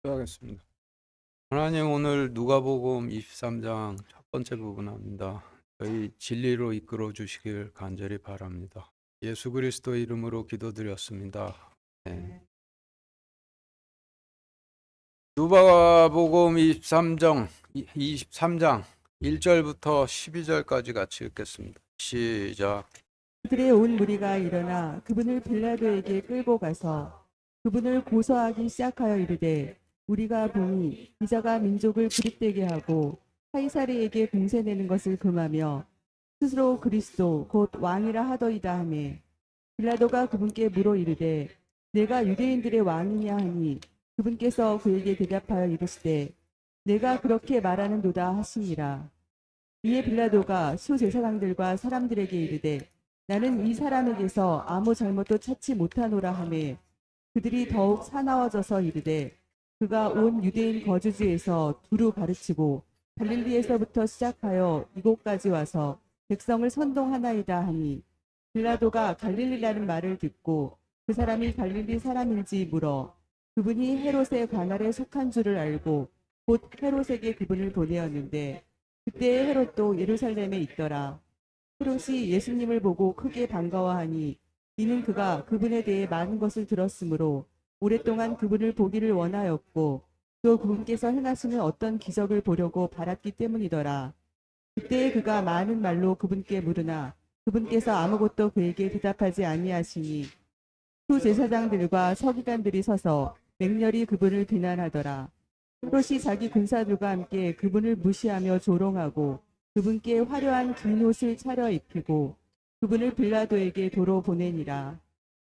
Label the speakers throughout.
Speaker 1: 기도하겠습니다. 하나님, 오늘 누가복음 23장 첫 번째 부분입니다. 저희 진리로 이끌어 주시길 간절히 바랍니다. 예수 그리스도 이름으로 기도드렸습니다. 네. 누가복음 23장 1절부터 12절까지 같이 읽겠습니다. 시작.
Speaker 2: 그들의 온 무리가 일어나 그분을 빌라도에게 끌고 가서 그분을 고소하기 시작하여 이르되, 우리가 보니 기자가 민족을 그릇되게 하고 카이사르에게 공세 내는 것을 금하며 스스로 그리스도 곧 왕이라 하더이다 하매, 빌라도가 그분께 물어 이르되, 내가 유대인들의 왕이냐 하니, 그분께서 그에게 대답하여 이르시되, 내가 그렇게 말하는도다 하시니라. 이에 빌라도가 수제사장들과 사람들에게 이르되, 나는 이 사람에게서 아무 잘못도 찾지 못하노라 하매, 그들이 더욱 사나워져서 이르되, 그가 온 유대인 거주지에서 두루 가르치고 갈릴리에서부터 시작하여 이곳까지 와서 백성을 선동하나이다 하니, 빌라도가 갈릴리라는 말을 듣고 그 사람이 갈릴리 사람인지 물어 그분이 헤롯의 관할에 속한 줄을 알고 곧 헤롯에게 그분을 보내었는데, 그때 헤롯도 예루살렘에 있더라. 헤롯이 예수님을 보고 크게 반가워하니, 이는 그가 그분에 대해 많은 것을 들었으므로 오랫동안 그분을 보기를 원하였고, 또 그분께서 행하시는 어떤 기적을 보려고 바랐기 때문이더라. 그때 그가 많은 말로 그분께 물으나 그분께서 아무것도 그에게 대답하지 아니하시니, 수제사장들과 서기관들이 서서 맹렬히 그분을 비난하더라. 헤롯이 자기 군사들과 함께 그분을 무시하며 조롱하고 그분께 화려한 긴 옷을 차려 입히고 그분을 빌라도에게 도로 보내니라.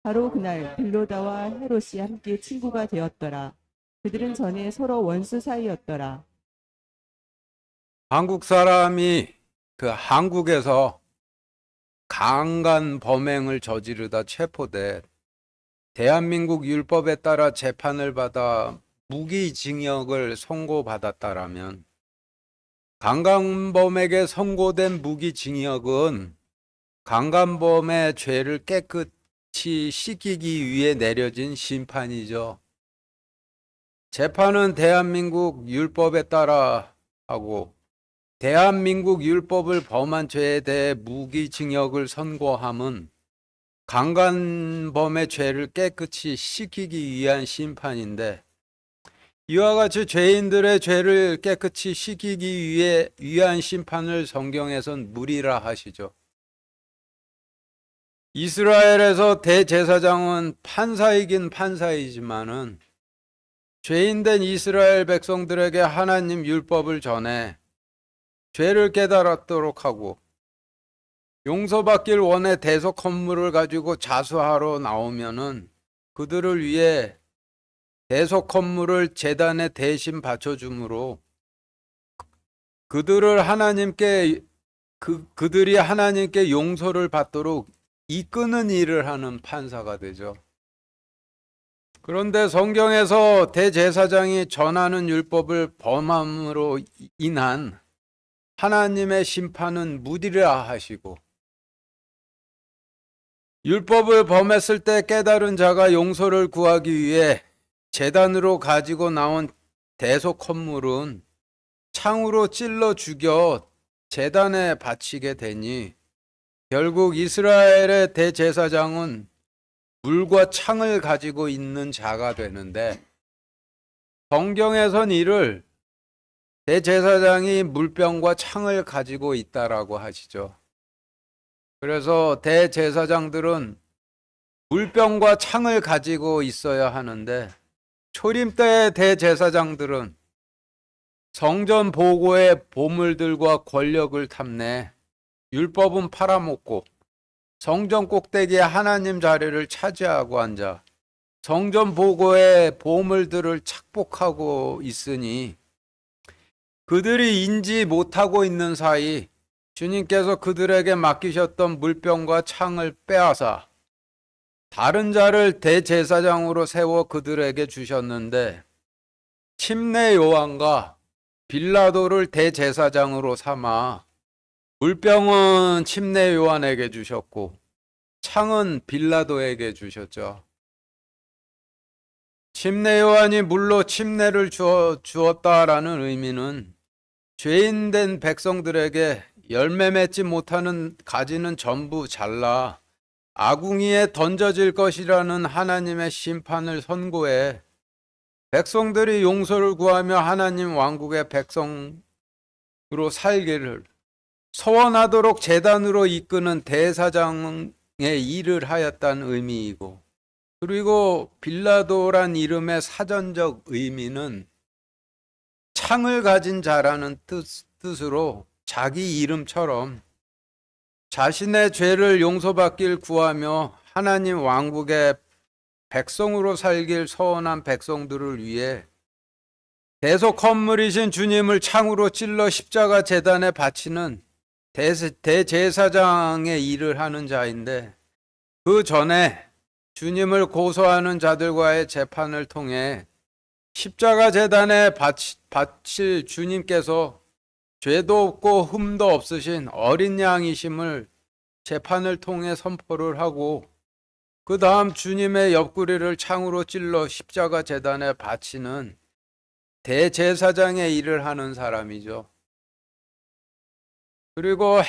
Speaker 2: 바로 그날 빌라도와 헤롯이 함께 친구가 되었더라. 그들은 전에 서로 원수 사이였더라.
Speaker 1: 한국 사람이 한국에서 강간 범행을 저지르다 체포돼 대한민국 율법에 따라 재판을 받아 무기징역을 선고받았다라면, 강간범에게 선고된 무기징역은 강간범의 죄를 깨끗이 씻기기 위해 내려진 심판이죠. 재판은 대한민국 율법에 따라 하고, 대한민국 율법을 범한 죄에 대해 무기징역을 선고함은 강간범의 죄를 깨끗이 씻기기 위한 심판인데, 이와 같이 죄인들의 죄를 깨끗이 씻기기 위한 심판을 성경에선 무리라 하시죠. 이스라엘에서 대제사장은 판사이긴 판사이지만은 죄인된 이스라엘 백성들에게 하나님 율법을 전해 죄를 깨달았도록 하고, 용서받길 원해 대속 헌물을 가지고 자수하러 나오면은 그들을 위해 대속 헌물을 제단에 대신 바쳐줌으로 그들이 하나님께 용서를 받도록 이끄는 일을 하는 판사가 되죠. 그런데 성경에서 대제사장이 전하는 율법을 범함으로 인한 하나님의 심판은 무디라 하시고, 율법을 범했을 때 깨달은 자가 용서를 구하기 위해 제단으로 가지고 나온 대속 헌물은 창으로 찔러 죽여 제단에 바치게 되니, 결국 이스라엘의 대제사장은 물과 창을 가지고 있는 자가 되는데, 성경에선 이를 대제사장이 물병과 창을 가지고 있다라고 하시죠. 그래서 대제사장들은 물병과 창을 가지고 있어야 하는데, 초림 때의 대제사장들은 성전 보고의 보물들과 권력을 탐내 율법은 팔아먹고 성전 꼭대기에 하나님 자리를 차지하고 앉아 성전 보고의 보물들을 착복하고 있으니, 그들이 인지 못하고 있는 사이 주님께서 그들에게 맡기셨던 물병과 창을 빼앗아 다른 자를 대제사장으로 세워 그들에게 주셨는데, 침례 요한과 빌라도를 대제사장으로 삼아 물병은 침례 요한에게 주셨고 창은 빌라도에게 주셨죠. 침례 요한이 물로 침례를 주었다라는 의미는 죄인된 백성들에게 열매 맺지 못하는 가지는 전부 잘라 아궁이에 던져질 것이라는 하나님의 심판을 선고해 백성들이 용서를 구하며 하나님 왕국의 백성으로 살기를 서원하도록 제단으로 이끄는 대사장의 일을 하였다는 의미이고, 그리고 빌라도란 이름의 사전적 의미는 창을 가진 자라는 뜻으로 자기 이름처럼 자신의 죄를 용서받길 구하며 하나님 왕국의 백성으로 살길 서원한 백성들을 위해 대속 헌물이신 주님을 창으로 찔러 십자가 제단에 바치는 대제사장의 일을 하는 자인데, 그 전에 주님을 고소하는 자들과의 재판을 통해 십자가 제단에 바칠 주님께서 죄도 없고 흠도 없으신 어린 양이심을 재판을 통해 선포를 하고, 그 다음 주님의 옆구리를 창으로 찔러 십자가 제단에 바치는 대제사장의 일을 하는 사람이죠. 그리고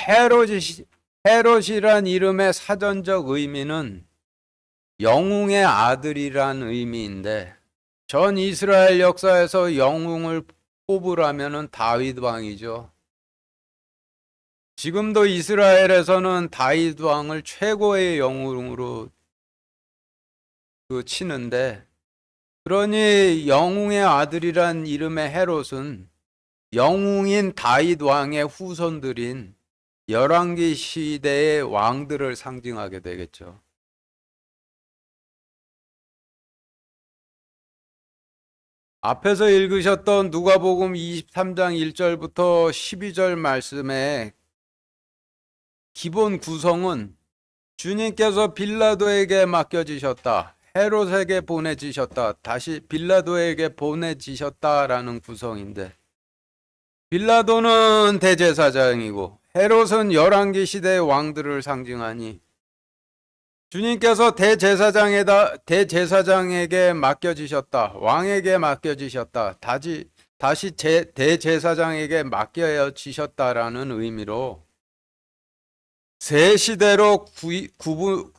Speaker 1: 헤롯이란 이름의 사전적 의미는 영웅의 아들이란 의미인데, 전 이스라엘 역사에서 영웅을 뽑으라면은 다윗 왕이죠. 지금도 이스라엘에서는 다윗 왕을 최고의 영웅으로 치는데, 그러니 영웅의 아들이란 이름의 헤롯은 영웅인 다윗 왕의 후손들인 열왕기 시대의 왕들을 상징하게 되겠죠. 앞에서 읽으셨던 누가복음 23장 1절부터 12절 말씀의 기본 구성은 주님께서 빌라도에게 맡겨지셨다, 헤롯에게 보내지셨다, 다시 빌라도에게 보내지셨다라는 구성인데, 빌라도는 대제사장이고 헤롯은 열왕기 시대의 왕들을 상징하니 주님께서 대제사장에게 맡겨지셨다, 왕에게 맡겨지셨다, 다시 대제사장에게 맡겨지셨다라는 의미로 세 시대로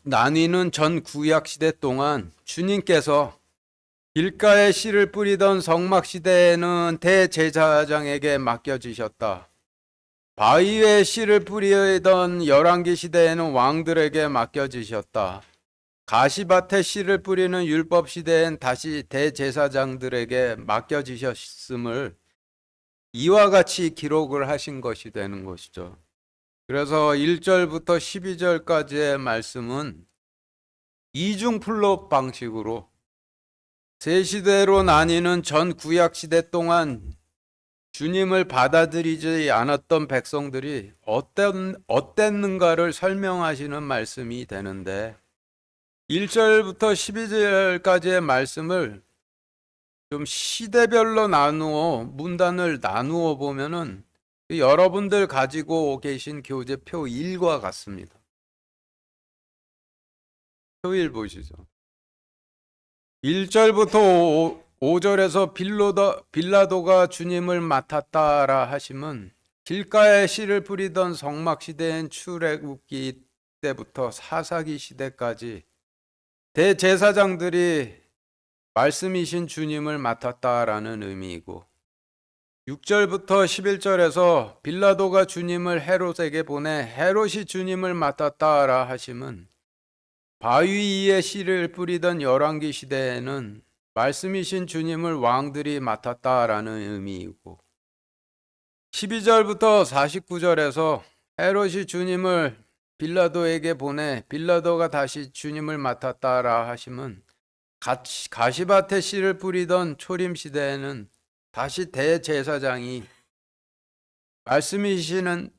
Speaker 1: 나뉘는 전 구약 시대 동안 주님께서 길가에 씨를 뿌리던 성막 시대에는 대제사장에게 맡겨지셨다, 바위에 씨를 뿌리던 열왕기 시대에는 왕들에게 맡겨지셨다, 가시밭에 씨를 뿌리는 율법 시대엔 다시 대제사장들에게 맡겨지셨음을 이와 같이 기록을 하신 것이 되는 것이죠. 그래서 1절부터 12절까지의 말씀은 이중플롯 방식으로 세 시대로 나뉘는 전 구약 시대 동안 주님을 받아들이지 않았던 백성들이 어땠는가를 설명하시는 말씀이 되는데, 1절부터 12절까지의 말씀을 좀 시대별로 문단을 나누어 보면은 여러분들 가지고 계신 교재표 1과 같습니다. 표 1 보시죠. 1절부터 5절에서 빌라도가 주님을 맡았다라 하시면, 길가에 씨를 뿌리던 성막 시대인 출애굽기 때부터 사사기 시대까지 대제사장들이 말씀이신 주님을 맡았다라는 의미이고, 6절부터 11절에서 빌라도가 주님을 헤롯에게 보내 헤롯이 주님을 맡았다라 하시면, 바위 위에 씨를 뿌리던 열왕기 시대에는 말씀이신 주님을 왕들이 맡았다라는 의미이고, 12절부터 49절에서 헤롯이 주님을 빌라도에게 보내 빌라도가 다시 주님을 맡았다라 하시면, 가시밭에 씨를 뿌리던 초림 시대에는 다시 대제사장이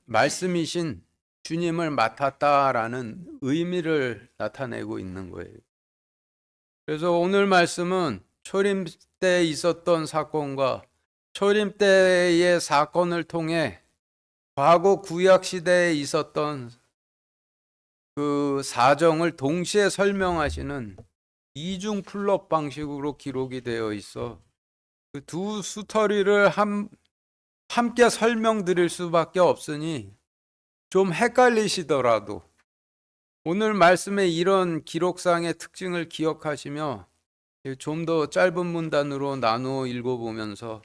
Speaker 1: 말씀이신 주님을 맡았다라는 의미를 나타내고 있는 거예요. 그래서 오늘 말씀은 초림 때 있었던 사건과 초림 때의 사건을 통해 과거 구약 시대에 있었던 그 사정을 동시에 설명하시는 이중 플롯 방식으로 기록이 되어 있어. 그 두 스토리를 함께 설명드릴 수밖에 없으니 좀 헷갈리시더라도 오늘 말씀의 이런 기록상의 특징을 기억하시며 좀 더 짧은 문단으로 나누어 읽어보면서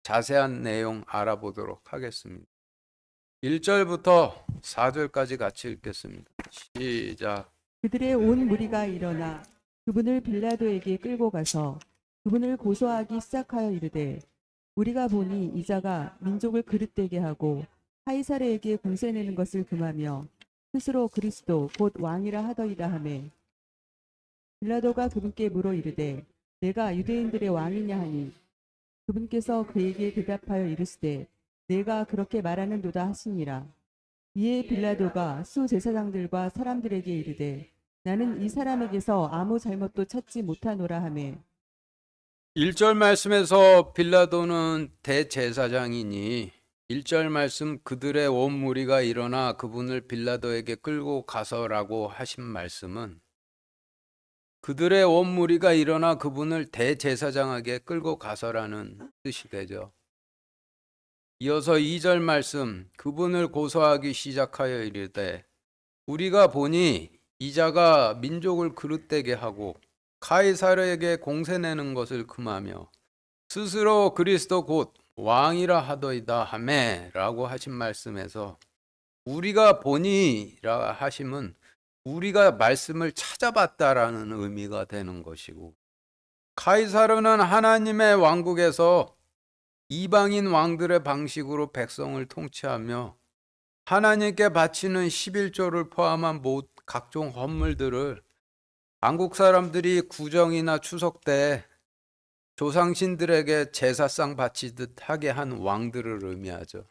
Speaker 1: 자세한 내용 알아보도록 하겠습니다. 1절부터 4절까지 같이 읽겠습니다. 시작.
Speaker 2: 그들의 온 무리가 일어나 그분을 빌라도에게 끌고 가서 그분을 고소하기 시작하여 이르되 우리가 보니 이 자가 민족을 그릇되게 하고 카이사르에게 공세 내는 것을 금하며 스스로 그리스도 곧 왕이라 하더이다 하매 빌라도가 그분께 물어 이르되 내가 유대인들의 왕이냐 하니 그분께서 그에게 대답하여 이르시되 내가 그렇게 말하는도다 하시니라. 이에 빌라도가 수제사장들과 사람들에게 이르되 나는 이 사람에게서 아무 잘못도 찾지 못하노라 하매
Speaker 1: 1절 말씀에서 빌라도는 대제사장이니 1절 말씀 그들의 온 무리가 일어나 그분을 빌라도에게 끌고 가서라고 하신 말씀은 그들의 온 무리가 일어나 그분을 대제사장에게 끌고 가서라는 뜻이 되죠. 이어서 2절 말씀 그분을 고소하기 시작하여 이르되 우리가 보니 이 자가 민족을 그릇되게 하고 카이사르에게 공세 내는 것을 금하며 스스로 그리스도 곧 왕이라 하더이다 하매 라고 하신 말씀에서 우리가 보니라 하심은 우리가 말씀을 찾아봤다라는 의미가 되는 것이고 카이사르는 하나님의 왕국에서 이방인 왕들의 방식으로 백성을 통치하며 하나님께 바치는 11조를 포함한 각종 헌물들을 한국 사람들이 구정이나 추석 때 조상신들에게 제사상 바치듯 하게 한 왕들을 의미하죠.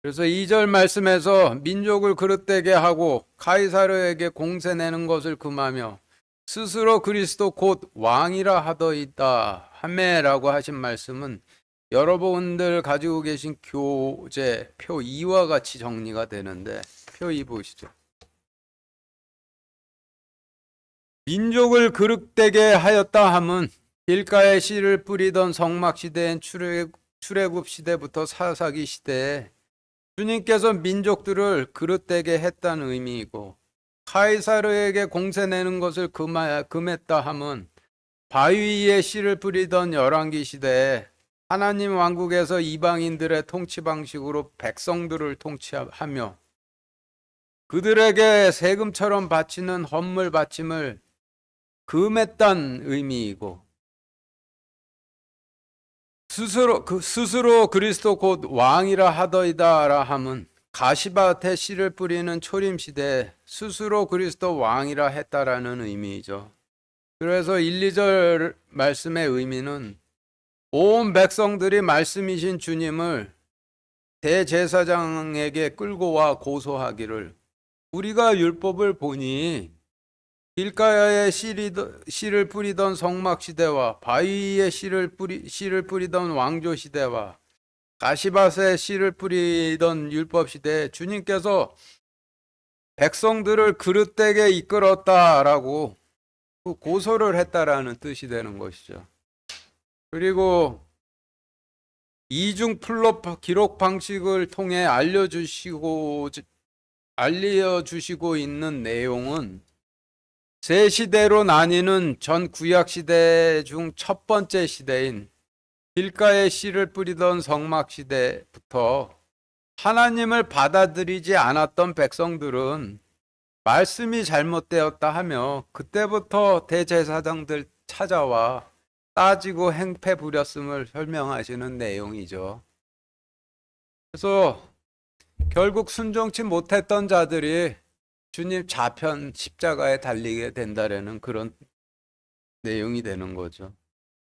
Speaker 1: 그래서 2절 말씀에서 민족을 그릇되게 하고 카이사르에게 공세 내는 것을 금하며 스스로 그리스도 곧 왕이라 하더이다 하매라고 하신 말씀은 여러분들 가지고 계신 교재 표 2와 같이 정리가 되는데 표 2 보시죠. 민족을 그릇되게 하였다 함은 길가에 씨를 뿌리던 성막 시대인 출애굽 시대부터 사사기 시대에 주님께서 민족들을 그릇되게 했다는 의미이고 카이사르에게 공세 내는 것을 금했다 함은 바위 위에 씨를 뿌리던 열왕기 시대에 하나님 왕국에서 이방인들의 통치 방식으로 백성들을 통치하며 그들에게 세금처럼 바치는 헌물 바침을 금했단 의미이고 스스로 그리스도 곧 왕이라 하더이다라 함은 가시밭에 씨를 뿌리는 초림 시대에 스스로 그리스도 왕이라 했다라는 의미이죠. 그래서 1, 2절 말씀의 의미는 온 백성들이 말씀이신 주님을 대제사장에게 끌고 와 고소하기를 우리가 율법을 보니 길가에 씨를 뿌리던 성막 시대와 바위에 씨를 뿌리던 왕조 시대와 가시밭에 씨를 뿌리던 율법 시대에 주님께서 백성들을 그릇되게 이끌었다라고 고소를 했다라는 뜻이 되는 것이죠. 그리고 이중 플롯 기록 방식을 통해 알려주시고 있는 내용은 세 시대로 나뉘는 전 구약 시대 중 첫 번째 시대인 길가에 씨를 뿌리던 성막 시대부터 하나님을 받아들이지 않았던 백성들은 말씀이 잘못되었다 하며 그때부터 대제사장들 찾아와 따지고 행패 부렸음을 설명하시는 내용이죠. 그래서 결국 순종치 못했던 자들이 주님 좌편 십자가에 달리게 된다라는 그런 내용이 되는 거죠.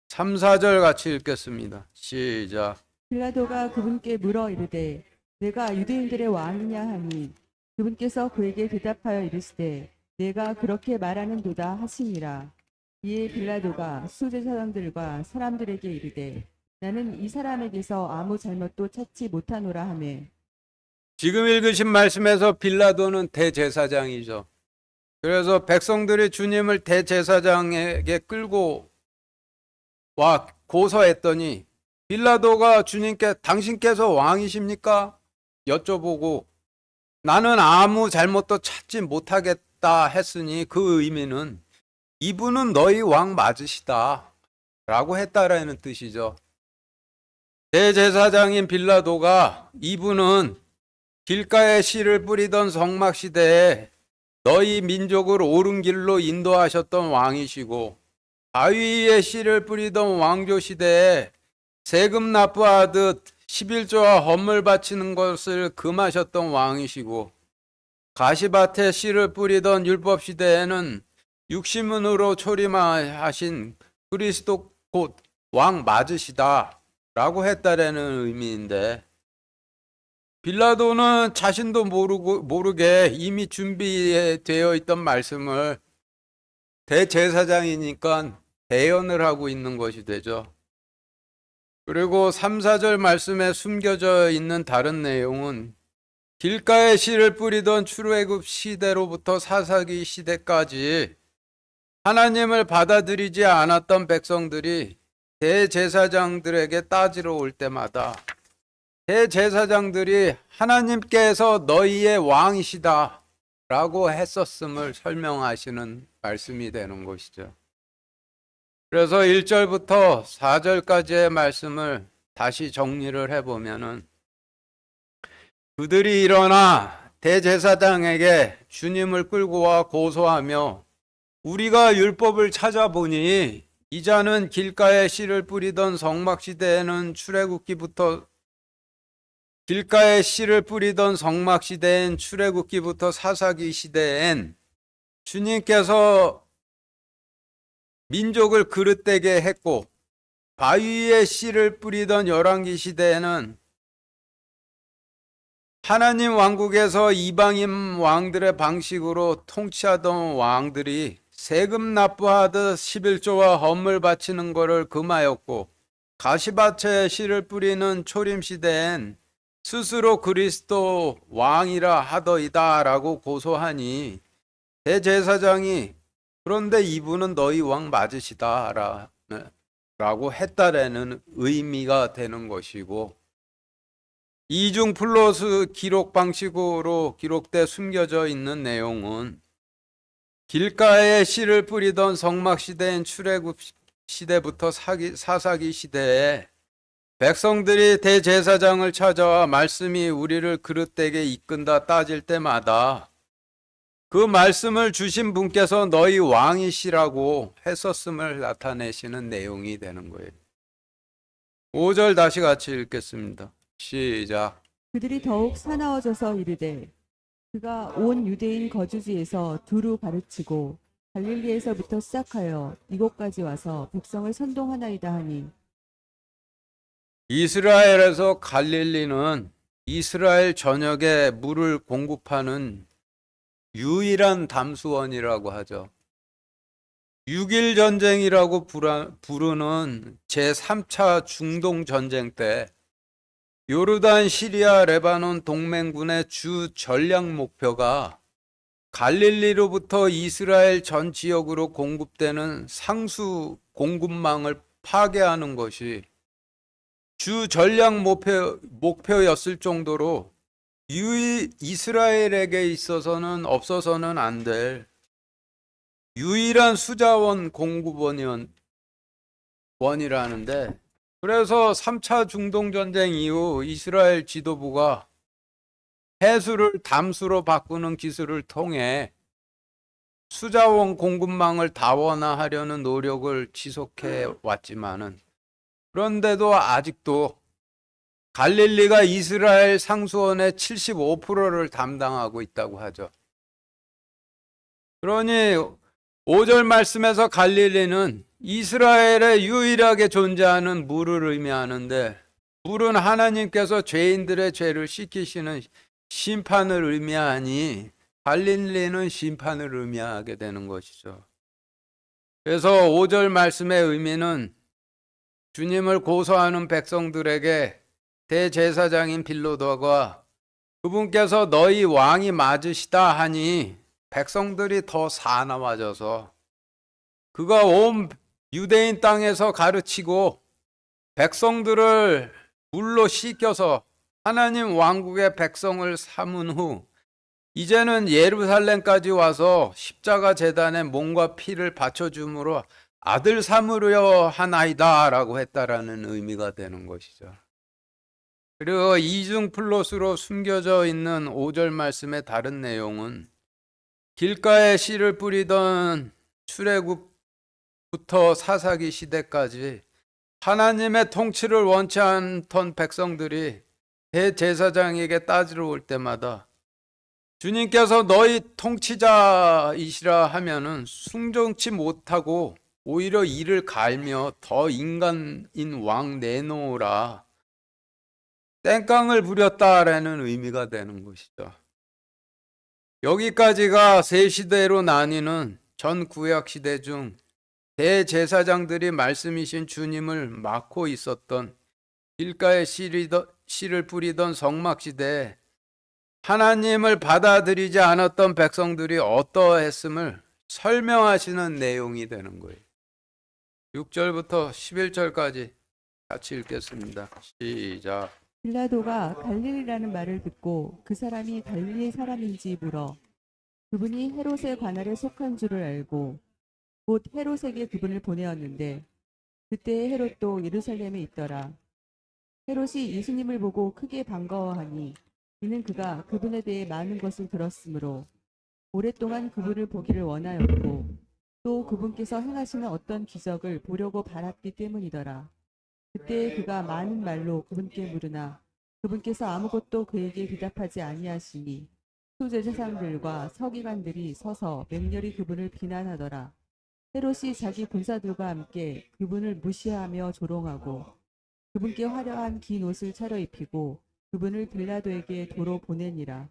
Speaker 1: 3, 4절 같이 읽겠습니다. 시작.
Speaker 2: 빌라도가 그분께 물어 이르되 내가 유대인들의 왕이냐 하니 그분께서 그에게 대답하여 이르시되 내가 그렇게 말하는도다 하시니라. 이에 빌라도가 수제사장들과 사람들에게 이르되 나는 이 사람에게서 아무 잘못도 찾지 못하노라 하매
Speaker 1: 지금 읽으신 말씀에서 빌라도는 대제사장이죠. 그래서 백성들이 주님을 대제사장에게 끌고 와 고소했더니 빌라도가 주님께 당신께서 왕이십니까? 여쭤보고 나는 아무 잘못도 찾지 못하겠다 했으니 그 의미는 이분은 너희 왕 맞으시다 라고 했다라는 뜻이죠. 대제사장인 빌라도가 이분은 길가에 씨를 뿌리던 성막 시대에 너희 민족을 옳은 길로 인도하셨던 왕이시고 바위에 씨를 뿌리던 왕조 시대에 세금 납부하듯 11조와 헌물 바치는 것을 금하셨던 왕이시고 가시밭에 씨를 뿌리던 율법 시대에는 육신문으로 초림하신 그리스도 곧 왕 맞으시다 라고 했다라는 의미인데 빌라도는 자신도 모르게 이미 준비되어 있던 말씀을 대제사장이니까 대연을 하고 있는 것이 되죠. 그리고 3, 4절 말씀에 숨겨져 있는 다른 내용은 길가에 씨를 뿌리던 출애굽 시대로부터 사사기 시대까지 하나님을 받아들이지 않았던 백성들이 대제사장들에게 따지러 올 때마다 대제사장들이 하나님께서 너희의 왕이시다 라고 했었음을 설명하시는 말씀이 되는 것이죠. 그래서 1절부터 4절까지의 말씀을 다시 정리를 해보면은 그들이 일어나 대제사장에게 주님을 끌고 와 고소하며 우리가 율법을 찾아보니 이 자는 길가에 씨를 뿌리던 성막시대에는 길가에 씨를 뿌리던 성막시대엔 출애굽기부터 사사기 시대엔 주님께서 민족을 그릇되게 했고 바위에 씨를 뿌리던 열왕기 시대에는 하나님 왕국에서 이방인 왕들의 방식으로 통치하던 왕들이 세금 납부하듯 11조와 헌물 바치는 것을 금하였고 가시밭에 씨를 뿌리는 초림 시대엔 스스로 그리스도 왕이라 하더이다 라고 고소하니 대제사장이 그런데 이분은 너희 왕 맞으시다 라고 했다라는 의미가 되는 것이고 이중 플러스 기록 방식으로 기록돼 숨겨져 있는 내용은 길가에 씨를 뿌리던 성막 시대인 출애굽 시대부터 사사기 시대에 백성들이 대제사장을 찾아와 말씀이 우리를 그릇되게 이끈다 따질 때마다 그 말씀을 주신 분께서 너희 왕이시라고 했었음을 나타내시는 내용이 되는 거예요. 5절 다시 같이 읽겠습니다. 시작.
Speaker 2: 그들이 더욱 사나워져서 이르되 그가 온 유대인 거주지에서 두루 가르치고 갈릴리에서부터 시작하여 이곳까지 와서 백성을 선동하나이다 하니
Speaker 1: 이스라엘에서 갈릴리는 이스라엘 전역에 물을 공급하는 유일한 담수원이라고 하죠. 6.1 전쟁이라고 부르는 제3차 중동 전쟁 때 요르단, 시리아, 레바논 동맹군의 주 전략 목표가 갈릴리로부터 이스라엘 전 지역으로 공급되는 상수 공급망을 파괴하는 것이 주 전략 목표였을 정도로 이스라엘에게 있어서는 없어서는 안 될 유일한 수자원 공급원이라는데 그래서 3차 중동전쟁 이후 이스라엘 지도부가 해수를 담수로 바꾸는 기술을 통해 수자원 공급망을 다원화하려는 노력을 지속해 왔지만은 그런데도 아직도 갈릴리가 이스라엘 상수원의 75%를 담당하고 있다고 하죠. 그러니 5절 말씀에서 갈릴리는 이스라엘에 유일하게 존재하는 물을 의미하는데 물은 하나님께서 죄인들의 죄를 씻기시는 심판을 의미하니 갈릴리는 심판을 의미하게 되는 것이죠. 그래서 5절 말씀의 의미는 주님을 고소하는 백성들에게 대제사장인 빌라도가 그분께서 너희 왕이 맞으시다 하니 백성들이 더 사나워져서 그가 온 유대인 땅에서 가르치고 백성들을 물로 씻겨서 하나님 왕국의 백성을 삼은 후 이제는 예루살렘까지 와서 십자가 제단에 몸과 피를 바쳐줌으로 아들 삼으려 하나이다 라고 했다라는 의미가 되는 것이죠. 그리고 이중 플롯으로 숨겨져 있는 5절 말씀의 다른 내용은 길가에 씨를 뿌리던 출애굽부터 사사기 시대까지 하나님의 통치를 원치 않던 백성들이 대제사장에게 따지러 올 때마다 주님께서 너희 통치자이시라 하면은 순종치 못하고 오히려 이를 갈며 더 인간인 왕 내놓으라 땡깡을 부렸다라는 의미가 되는 것이죠. 여기까지가 세 시대로 나뉘는 전 구약 시대 중 대제사장들이 말씀이신 주님을 맡고 있었던 길가에 씨를 뿌리던 성막 시대에 하나님을 받아들이지 않았던 백성들이 어떠했음을 설명하시는 내용이 되는 거예요. 6절부터 11절까지 같이 읽겠습니다. 시작.
Speaker 2: 빌라도가 갈릴리라는 말을 듣고 그 사람이 갈릴리 사람인지 물어 그분이 헤롯의 관할에 속한 줄을 알고 곧 헤롯에게 그분을 보내었는데 그때 헤롯도 예루살렘에 있더라. 헤롯이 예수님을 보고 크게 반가워하니 이는 그가 그분에 대해 많은 것을 들었으므로 오랫동안 그분을 보기를 원하였고 또 그분께서 행하시는 어떤 기적을 보려고 바랐기 때문이더라. 그때 그가 많은 말로 그분께 물으나 그분께서 아무것도 그에게 대답하지 아니하시니 수제사장들과 서기관들이 서서 맹렬히 그분을 비난하더라. 헤롯이 자기 군사들과 함께 그분을 무시하며 조롱하고 그분께 화려한 긴 옷을 차려입히고 그분을 빌라도에게 도로 보내니라.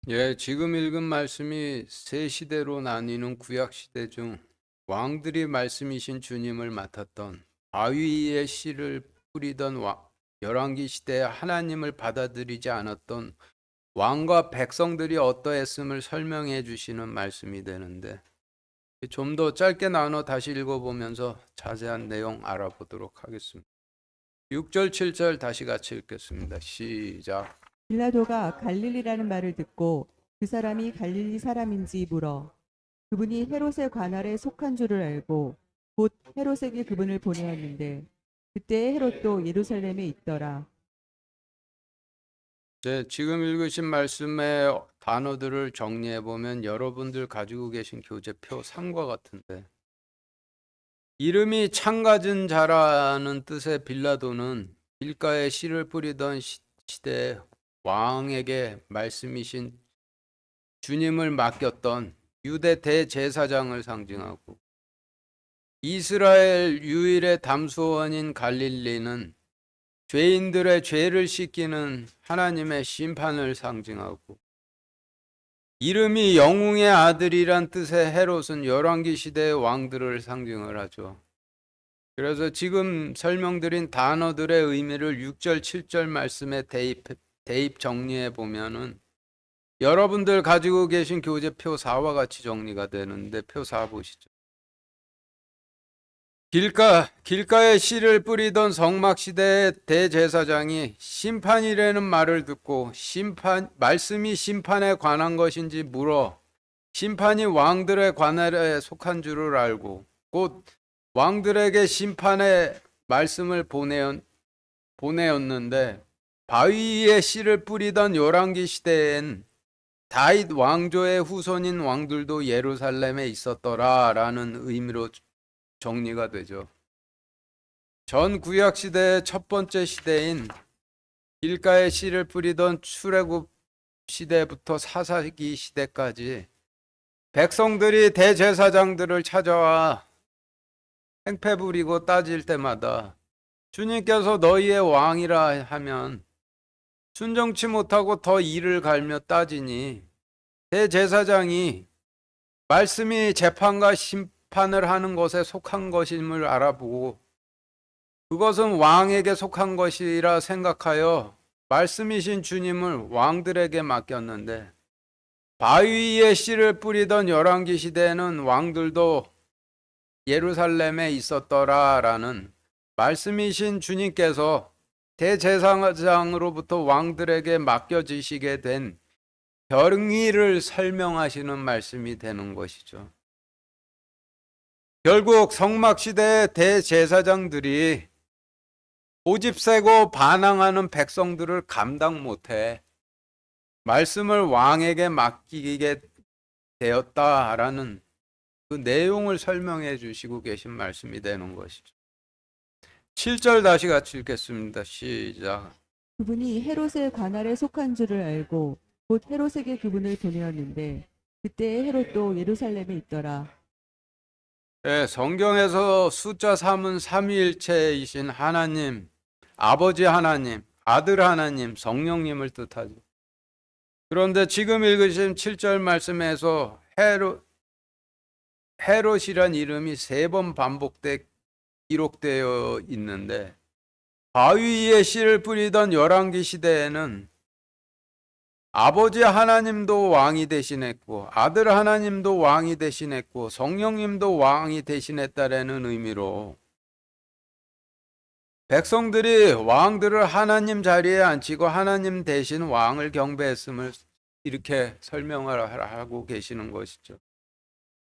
Speaker 1: 예, 지금 읽은 말씀이 세 시대로 나뉘는 구약 시대 중 왕들이 말씀이신 주님을 맡았던 바위의 씨를 뿌리던 열왕기 시대에 하나님을 받아들이지 않았던 왕과 백성들이 어떠했음을 설명해 주시는 말씀이 되는데 좀 더 짧게 나눠 다시 읽어보면서 자세한 내용 알아보도록 하겠습니다. 6절, 7절 다시 같이 읽겠습니다. 시작.
Speaker 2: 빌라도가 갈릴리라는 말을 듣고 그 사람이 갈릴리 사람인지 물어 그분이 헤롯의 관할에 속한 줄을 알고 곧 헤롯에게 그분을 보내었는데 그때 헤롯도 예루살렘에 있더라.
Speaker 1: 네, 지금 읽으신 말씀의 단어들을 정리해 보면 여러분들 가지고 계신 교재표 3과 같은데 이름이 창가진 자라는 뜻의 빌라도는 길가에 씨를 뿌리던 시대 왕에게 말씀이신 주님을 맡겼던 유대 대제사장을 상징하고 이스라엘 유일의 담수원인 갈릴리는 죄인들의 죄를 씻기는 하나님의 심판을 상징하고 이름이 영웅의 아들이란 뜻의 헤롯은 열왕기 시대의 왕들을 상징을 하죠. 그래서 지금 설명드린 단어들의 의미를 6절, 7절 말씀에 대입 정리해 보면은 여러분들 가지고 계신 교재표 4와 같이 정리가 되는데 표 4 보시죠. 길가에 씨를 뿌리던 성막 시대의 대제사장이 심판이라는 말을 듣고 말씀이 심판에 관한 것인지 물어 심판이 왕들의 관할에 속한 줄을 알고 곧 왕들에게 심판의 말씀을 보내었는데 바위 위에 씨를 뿌리던 열왕기 시대엔 다윗 왕조의 후손인 왕들도 예루살렘에 있었더라라는 의미로 정리가 되죠. 전 구약 시대의 첫 번째 시대인 길가에 씨를 뿌리던 출애굽 시대부터 사사기 시대까지 백성들이 대제사장들을 찾아와 행패 부리고 따질 때마다 주님께서 너희의 왕이라 하면 순종치 못하고 더 이를 갈며 따지니 대제사장이 말씀이 재판과 심판을 하는 것에 속한 것임을 알아보고 그것은 왕에게 속한 것이라 생각하여 말씀이신 주님을 왕들에게 맡겼는데 바위 위에 씨를 뿌리던 열왕기 시대에는 왕들도 예루살렘에 있었더라라는 말씀이신 주님께서 대제사장으로부터 왕들에게 맡겨지시게 된 병위를 설명하시는 말씀이 되는 것이죠. 결국 성막시대의 대제사장들이 고집 세고 반항하는 백성들을 감당 못해 말씀을 왕에게 맡기게 되었다라는 그 내용을 설명해 주시고 계신 말씀이 되는 것이죠. 7절 다시 같이 읽겠습니다. 시작.
Speaker 2: 그분이 헤롯의 관할에 속한 줄을 알고 곧 헤롯에게 그분을 보내었는데 그때 헤롯도 예루살렘에 있더라.
Speaker 1: 네, 성경에서 숫자 3은 삼위일체이신 하나님, 아버지 하나님, 아들 하나님, 성령님을 뜻하죠. 그런데 지금 읽으신 7절 말씀에서 헤롯이란 이름이 3번 반복돼 기록되어 있는데 바위 위에 씨를 뿌리던 열왕기 시대에는 아버지 하나님도 왕이 대신했고 아들 하나님도 왕이 대신했고 성령님도 왕이 대신했다라는 의미로 백성들이 왕들을 하나님 자리에 앉히고 하나님 대신 왕을 경배했음을 이렇게 설명을 하고 계시는 것이죠.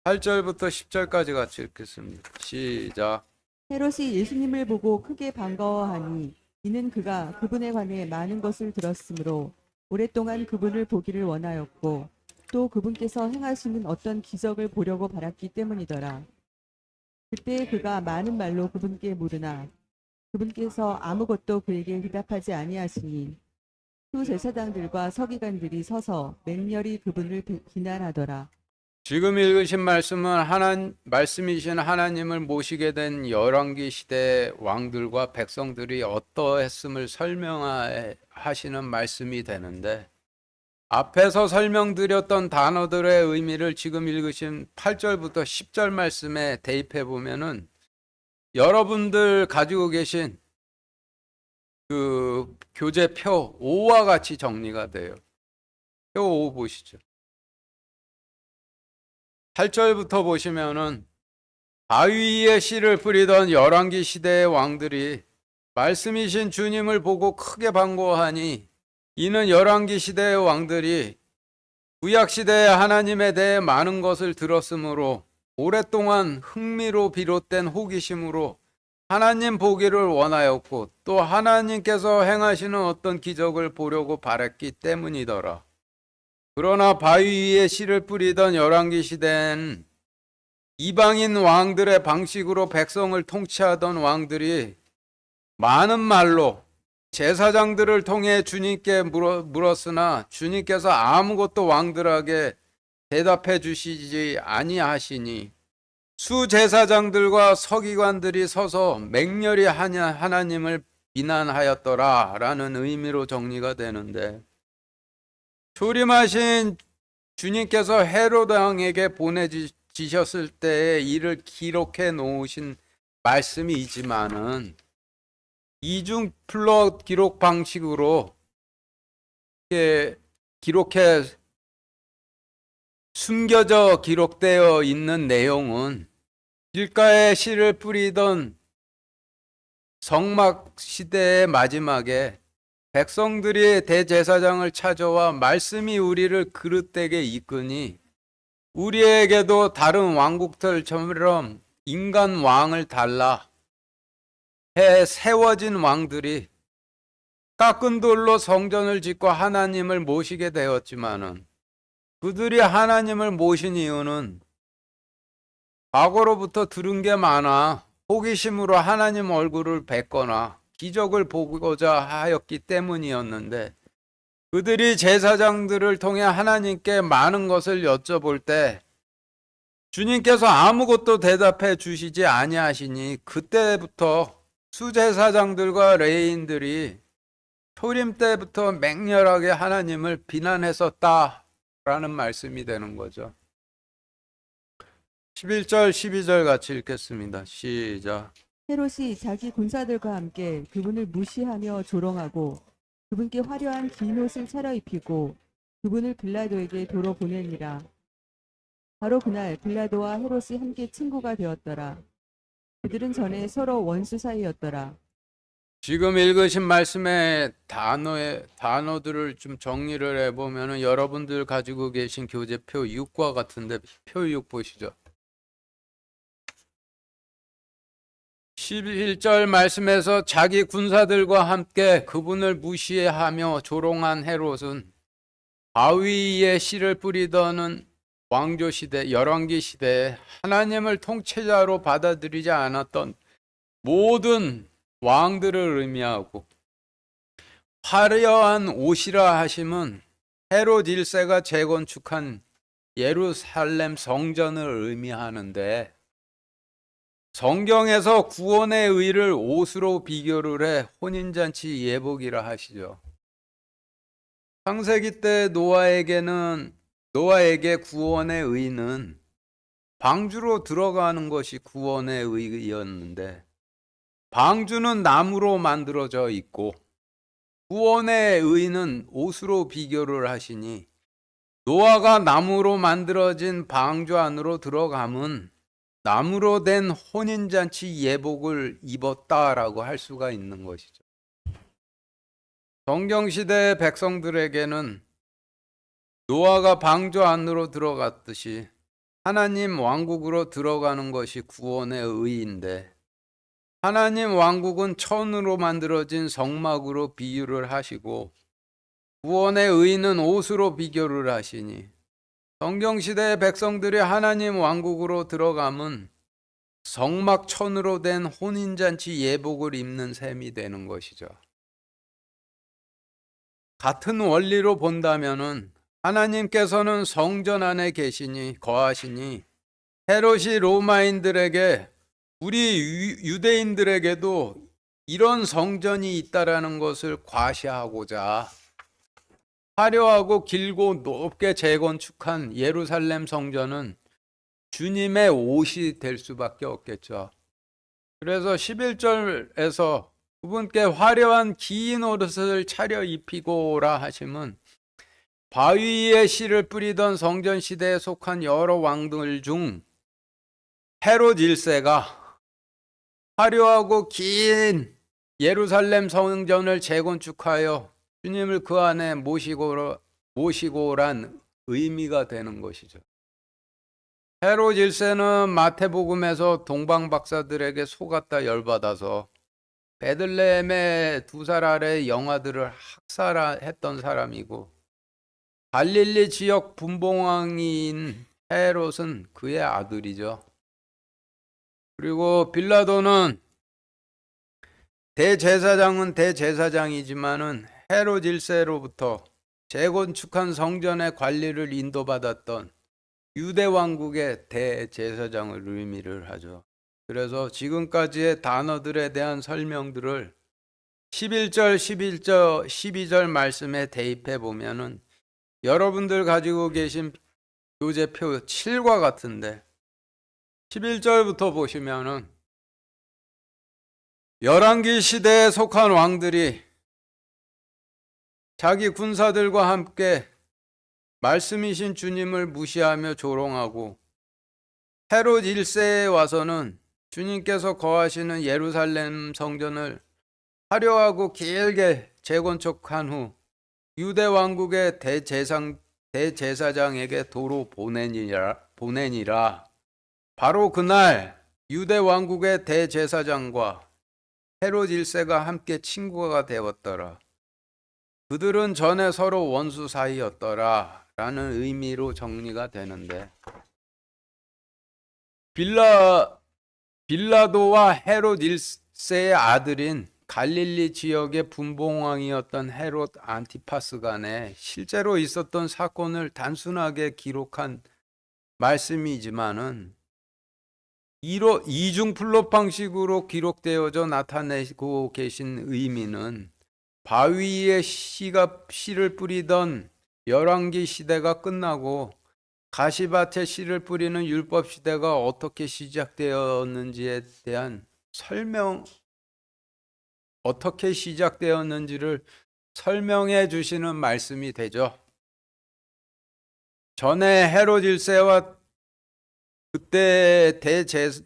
Speaker 1: 8절부터 10절까지 같이 읽겠습니다. 시작.
Speaker 2: 헤롯이 예수님을 보고 크게 반가워하니 이는 그가 그분에 관해 많은 것을 들었으므로 오랫동안 그분을 보기를 원하였고 또 그분께서 행하시는 어떤 기적을 보려고 바랐기 때문이더라. 그때 그가 많은 말로 그분께 물으나 그분께서 아무것도 그에게 대답하지 아니하시니 수제사장들과 서기관들이 서서 맹렬히 그분을 비난하더라.
Speaker 1: 지금 읽으신 말씀은 말씀이신 하나님을 모시게 된 열왕기 시대 왕들과 백성들이 어떠했음을 설명하시는 말씀이 되는데 앞에서 설명드렸던 단어들의 의미를 지금 읽으신 8절부터 10절 말씀에 대입해 보면은 여러분들 가지고 계신 그 교재표 5와 같이 정리가 돼요. 표 5 보시죠. 8절부터 보시면은 바위 위에 씨를 뿌리던 열왕기 시대의 왕들이 말씀이신 주님을 보고 크게 반가워하니 이는 열왕기 시대의 왕들이 구약 시대의 하나님에 대해 많은 것을 들었으므로 오랫동안 흥미로 비롯된 호기심으로 하나님 보기를 원하였고 또 하나님께서 행하시는 어떤 기적을 보려고 바랐기 때문이더라. 그러나 바위 위에 씨를 뿌리던 열왕기 시대엔 이방인 왕들의 방식으로 백성을 통치하던 왕들이 많은 말로 제사장들을 통해 주님께 물었으나 주님께서 아무것도 왕들에게 대답해 주시지 아니하시니 수제사장들과 서기관들이 서서 맹렬히 하나님을 비난하였더라 라는 의미로 정리가 되는데 초림하신 주님께서 헤롯 왕에게 보내지셨을 때의 일을 기록해 놓으신 말씀이지만은 이중 플러 기록 방식으로 기록해 숨겨져 기록되어 있는 내용은 길가에 씨를 뿌리던 성막 시대의 마지막에 백성들이 대제사장을 찾아와 말씀이 우리를 그릇되게 이끄니 우리에게도 다른 왕국들처럼 인간 왕을 달라 해 세워진 왕들이 깎은 돌로 성전을 짓고 하나님을 모시게 되었지만은 그들이 하나님을 모신 이유는 과거로부터 들은 게 많아 호기심으로 하나님 얼굴을 뵙거나 기적을 보고자 하였기 때문이었는데 그들이 제사장들을 통해 하나님께 많은 것을 여쭤볼 때 주님께서 아무것도 대답해 주시지 아니하시니 그때부터 수제사장들과 레위인들이 초림 때부터 맹렬하게 하나님을 비난했었다라는 말씀이 되는 거죠. 11절 12절 같이 읽겠습니다. 시작.
Speaker 2: 헤롯이 자기 군사들과 함께 그분을 무시하며 조롱하고 그분께 화려한 긴 옷을 차려입히고 그분을 빌라도에게 도로 보내니라. 바로 그날 빌라도와 헤롯이 함께 친구가 되었더라. 그들은 전에 서로 원수 사이였더라.
Speaker 1: 지금 읽으신 말씀의 단어들을 좀 정리를 해보면은 여러분들 가지고 계신 교재표 6과 같은데 표 6 보시죠. 11절 말씀에서 자기 군사들과 함께 그분을 무시하며 조롱한 헤롯은 바위에 씨를 뿌리던 왕조 시대, 열왕기 시대에 하나님을 통치자로 받아들이지 않았던 모든 왕들을 의미하고, 화려한 옷이라 하심은 헤롯 1세가 재건축한 예루살렘 성전을 의미하는데, 성경에서 구원의 의를 옷으로 비교를 해 혼인잔치 예복이라 하시죠. 창세기 때 노아에게 구원의 의는 방주로 들어가는 것이 구원의 의였는데, 방주는 나무로 만들어져 있고 구원의 의는 옷으로 비교를 하시니, 노아가 나무로 만들어진 방주 안으로 들어가면 나무로 된 혼인잔치 예복을 입었다라고 할 수가 있는 것이죠. 성경시대 백성들에게는 노아가 방주 안으로 들어갔듯이 하나님 왕국으로 들어가는 것이 구원의 의인데, 하나님 왕국은 천으로 만들어진 성막으로 비유를 하시고 구원의 의는 옷으로 비교를 하시니, 성경시대의 백성들이 하나님 왕국으로 들어가면 성막 천으로 된 혼인잔치 예복을 입는 셈이 되는 것이죠. 같은 원리로 본다면은 하나님께서는 성전 안에 거하시니 헤롯이 로마인들에게, 우리 유대인들에게도 이런 성전이 있다라는 것을 과시하고자 화려하고 길고 높게 재건축한 예루살렘 성전은 주님의 옷이 될 수밖에 없겠죠. 그래서 11절에서 그분께 화려한 긴 옷을 차려 입히고라 하심은, 바위에 씨를 뿌리던 성전 시대에 속한 여러 왕들 중 헤롯 1세가 화려하고 긴 예루살렘 성전을 재건축하여 주님을 그 안에 모시고란 의미가 되는 것이죠. 헤롯 1세는 마태복음에서 동방 박사들에게 속았다 열받아서 베들레헴의 2살 아래 영아들을 학살했던 사람이고, 갈릴리 지역 분봉왕인 헤롯은 그의 아들이죠. 그리고 빌라도는 대제사장은 대제사장이지만은 헤롯 1세로부터 재건축한 성전의 관리를 인도받았던 유대 왕국의 대제사장을 의미를 하죠. 그래서 지금까지의 단어들에 대한 설명들을 11절, 12절 말씀에 대입해 보면은 여러분들 가지고 계신 교재표 7과 같은데, 11절부터 보시면은 열왕기 시대에 속한 왕들이 자기 군사들과 함께 말씀이신 주님을 무시하며 조롱하고, 헤롯 1세에 와서는 주님께서 거하시는 예루살렘 성전을 화려하고 길게 재건축한 후 유대 왕국의 대제사장에게 도로 보내니라. 바로 그날 유대 왕국의 대제사장과 헤롯 1세가 함께 친구가 되었더라. 그들은 전에 서로 원수 사이였더라 라는 의미로 정리가 되는데, 빌라도와 헤롯 1세의 아들인 갈릴리 지역의 분봉왕이었던 헤롯 안티파스 간에 실제로 있었던 사건을 단순하게 기록한 말씀이지만은, 이중플롯 방식으로 기록되어져 나타내고 계신 의미는, 바위에 씨를 뿌리던 열왕기 시대가 끝나고 가시밭에 씨를 뿌리는 율법 시대가 어떻게 시작되었는지에 대한 어떻게 시작되었는지를 설명해 주시는 말씀이 되죠. 전에 헤롯 1세와 그때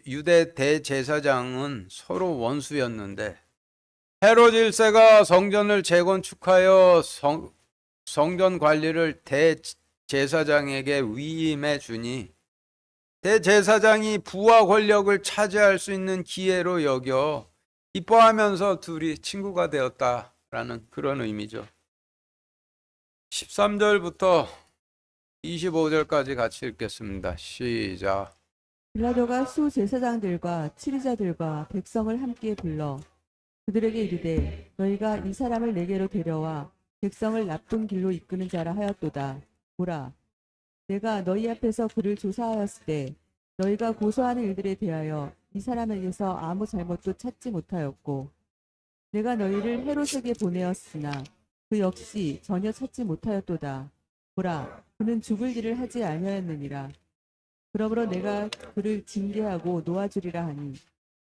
Speaker 1: 유대 대제사장은 서로 원수였는데 헤롯 1세가 성전을 재건축하여 성전 관리를 대제사장에게 위임해 주니 대제사장이 부와 권력을 차지할 수 있는 기회로 여겨 기뻐하면서 둘이 친구가 되었다라는 그런 의미죠. 13절부터 25절까지 같이 읽겠습니다. 시작.
Speaker 2: 빌라도가 수제사장들과 치리자들과 백성을 함께 불러 그들에게 이르되 너희가 이 사람을 내게로 데려와 백성을 나쁜 길로 이끄는 자라 하였도다. 보라, 내가 너희 앞에서 그를 조사하였을 때 너희가 고소하는 일들에 대하여 이 사람에게서 아무 잘못도 찾지 못하였고 내가 너희를 헤롯에게 보내었으나 그 역시 전혀 찾지 못하였도다. 보라, 그는 죽을 일을 하지 아니하였느니라. 그러므로 내가 그를 징계하고 놓아주리라 하니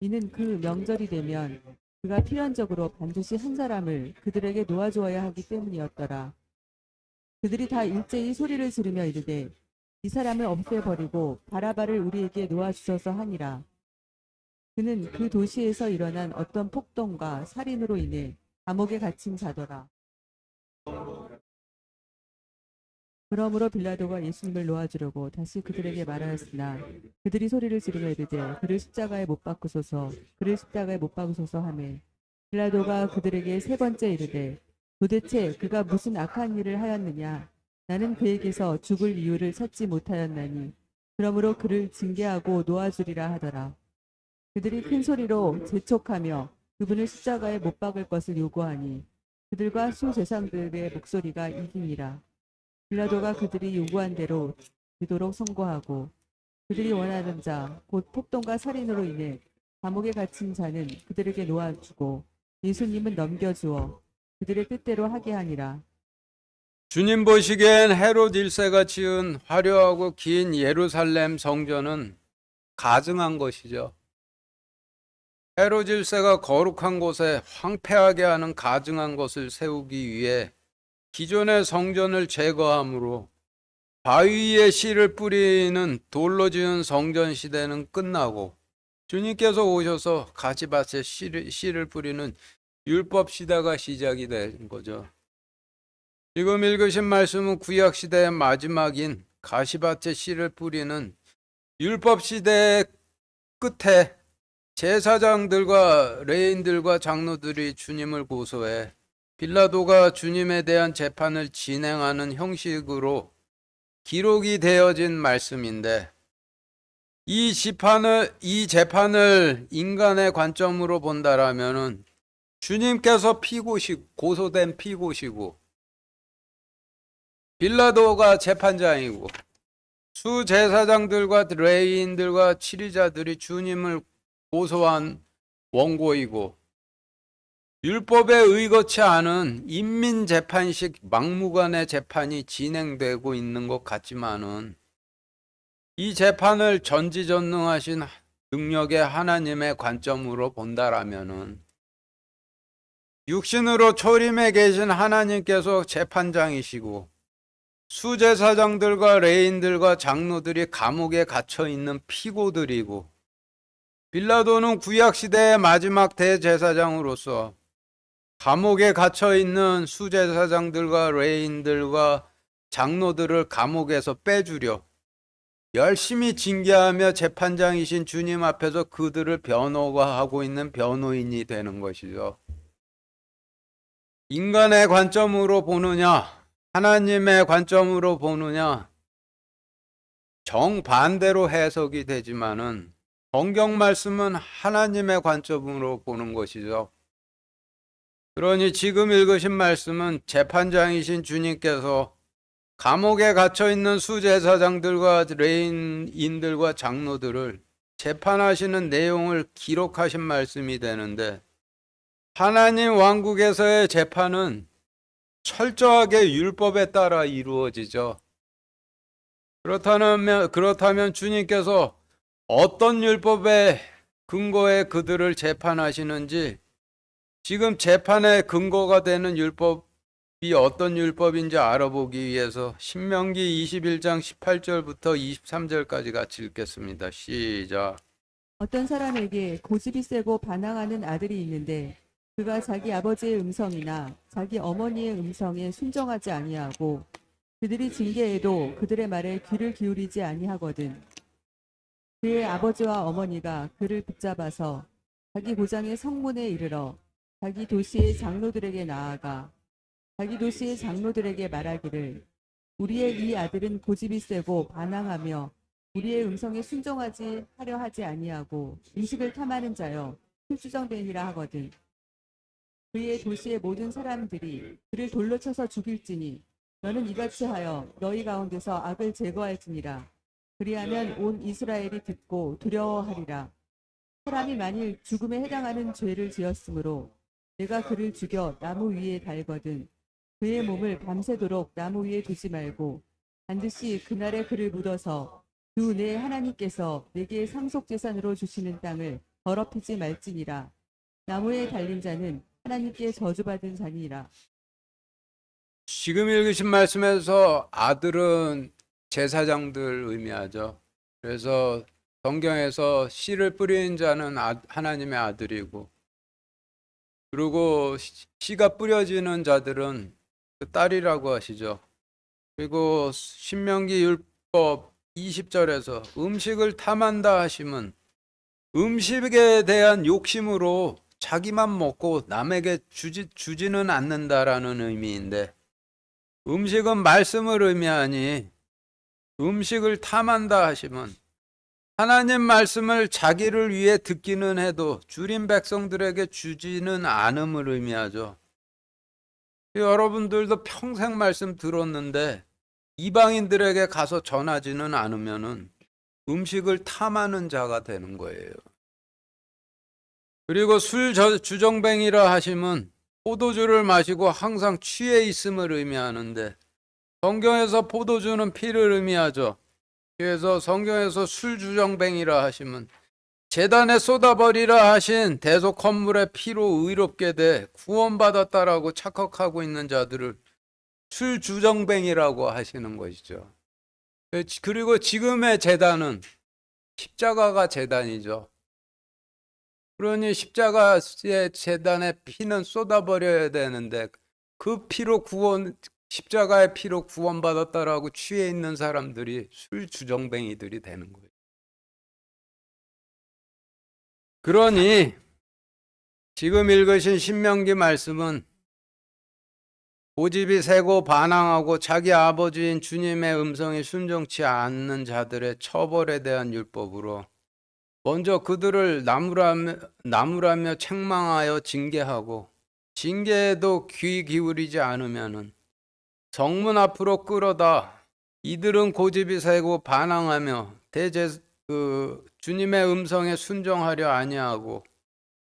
Speaker 2: 이는 그 명절이 되면 그가 필연적으로 반드시 한 사람을 그들에게 놓아주어야 하기 때문이었더라. 그들이 다 일제히 소리를 지르며 이르되 이 사람을 없애버리고 바라바를 우리에게 놓아주소서 하니라. 그는 그 도시에서 일어난 어떤 폭동과 살인으로 인해 감옥에 갇힌 자더라. 그러므로 빌라도가 예수님을 놓아주려고 다시 그들에게 말하였으나 그들이 소리를 지르며 이르되 그를 십자가에 못 박으소서, 그를 십자가에 못 박으소서 하매 빌라도가 그들에게 세 번째 이르되 도대체 그가 무슨 악한 일을 하였느냐? 나는 그에게서 죽을 이유를 찾지 못하였나니 그러므로 그를 징계하고 놓아주리라 하더라. 그들이 큰 소리로 재촉하며 그분을 십자가에 못 박을 것을 요구하니 그들과 수제사장들의 목소리가 이기니라. 빌라도가 그들이 요구한 대로 되도록 선고하고 그들이 원하는 자 곧 폭동과 살인으로 인해 감옥에 갇힌 자는 그들에게 놓아주고 예수님은 넘겨주어 그들의 뜻대로 하게 하니라.
Speaker 1: 주님 보시기엔 헤롯 1세가 지은 화려하고 긴 예루살렘 성전은 가증한 것이죠. 헤롯 1세가 거룩한 곳에 황폐하게 하는 가증한 것을 세우기 위해 기존의 성전을 제거함으로 바위 위에 씨를 뿌리는 돌로 지은 성전 시대는 끝나고 주님께서 오셔서 가시밭에 씨를 뿌리는 율법 시대가 시작이 된 거죠. 지금 읽으신 말씀은 구약 시대의 마지막인 가시밭에 씨를 뿌리는 율법 시대의 끝에 제사장들과 레인들과 장로들이 주님을 고소해 빌라도가 주님에 대한 재판을 진행하는 형식으로 기록이 되어진 말씀인데 이 재판을 인간의 관점으로 본다라면은 주님께서 고소된 피고시고 빌라도가 재판장이고 수제사장들과 레위인들과 치리자들이 주님을 고소한 원고이고 율법에 의거치 않은 인민재판식 막무가내 재판이 진행되고 있는 것 같지만은 이 재판을 전지전능하신 능력의 하나님의 관점으로 본다라면은 육신으로 초림에 계신 하나님께서 재판장이시고 수제사장들과 레인들과 장로들이 감옥에 갇혀 있는 피고들이고 빌라도는 구약시대의 마지막 대제사장으로서 감옥에 갇혀 있는 수제사장들과 레인들과 장로들을 감옥에서 빼주려 열심히 징계하며 재판장이신 주님 앞에서 그들을 변호하고 있는 변호인이 되는 것이죠. 인간의 관점으로 보느냐, 하나님의 관점으로 보느냐, 정반대로 해석이 되지만은 성경 말씀은 하나님의 관점으로 보는 것이죠. 그러니 지금 읽으신 말씀은 재판장이신 주님께서 감옥에 갇혀 있는 수제사장들과 레인인들과 장로들을 재판하시는 내용을 기록하신 말씀이 되는데 하나님 왕국에서의 재판은 철저하게 율법에 따라 이루어지죠. 그렇다면 주님께서 어떤 율법의 근거에 그들을 재판하시는지 지금 재판의 근거가 되는 율법 이 어떤 율법인지 알아보기 위해서 신명기 21장 18절부터 23절까지 같이 읽겠습니다. 시작.
Speaker 2: 어떤 사람에게 고집이 세고 반항하는 아들이 있는데 그가 자기 아버지의 음성이나 자기 어머니의 음성에 순종하지 아니하고 그들이 징계해도 그들의 말에 귀를 기울이지 아니하거든. 그의 아버지와 어머니가 그를 붙잡아서 자기 고장의 성문에 이르러 자기 도시의 장로들에게 나아가 자기 도시의 장로들에게 말하기를 우리의 이 아들은 고집이 세고 반항하며 우리의 음성에 순종하지 하려 하지 아니하고 음식을 탐하는 자여 술주정뱅이라 하거든. 그의 도시의 모든 사람들이 그를 돌로 쳐서 죽일지니 너는 이같이 하여 너희 가운데서 악을 제거할지니라. 그리하면 온 이스라엘이 듣고 두려워하리라. 사람이 만일 죽음에 해당하는 죄를 지었으므로 내가 그를 죽여 나무 위에 달거든 그의 몸을 밤새도록 나무 위에 두지 말고 반드시 그날에 그를 묻어서 주 내 하나님께서 내게 상속재산으로 주시는 땅을 더럽히지 말지니라. 나무에 달린 자는 하나님께 저주받은 자니라.
Speaker 1: 지금 읽으신 말씀에서 아들은 제사장들 의미하죠. 그래서 성경에서 씨를 뿌리는 자는 하나님의 아들이고, 그리고 씨가 뿌려지는 자들은 그 딸이라고 하시죠. 그리고 신명기 율법 20절에서 음식을 탐한다 하심은 음식에 대한 욕심으로 자기만 먹고 남에게 주지는 않는다라는 의미인데, 음식은 말씀을 의미하니 음식을 탐한다 하시면 하나님 말씀을 자기를 위해 듣기는 해도 줄인 백성들에게 주지는 않음을 의미하죠. 여러분들도 평생 말씀 들었는데 이방인들에게 가서 전하지는 않으면은 음식을 탐하는 자가 되는 거예요. 그리고 술 주정뱅이라 하시면 포도주를 마시고 항상 취해 있음을 의미하는데, 성경에서 포도주는 피를 의미하죠. 그래서 성경에서 술 주정뱅이라 하시면 제단에 쏟아버리라 하신 대속 헌물의 피로 의롭게 돼 구원받았다라고 착각하고 있는 자들을 술 주정뱅이라고 하시는 것이죠. 그리고 지금의 제단은 십자가가 제단이죠. 그러니 십자가의 제단에 피는 쏟아버려야 되는데 그 피로 십자가의 피로 구원받았다라고 취해 있는 사람들이 술 주정뱅이들이 되는 거예요. 그러니 지금 읽으신 신명기 말씀은 고집이 세고 반항하고 자기 아버지인 주님의 음성에 순종치 않는 자들의 처벌에 대한 율법으로 먼저 그들을 나무라며 책망하여 징계하고, 징계에도 귀 기울이지 않으면은 성문 앞으로 끌어다 이들은 고집이 세고 반항하며 주님의 음성에 순종하려 아니하고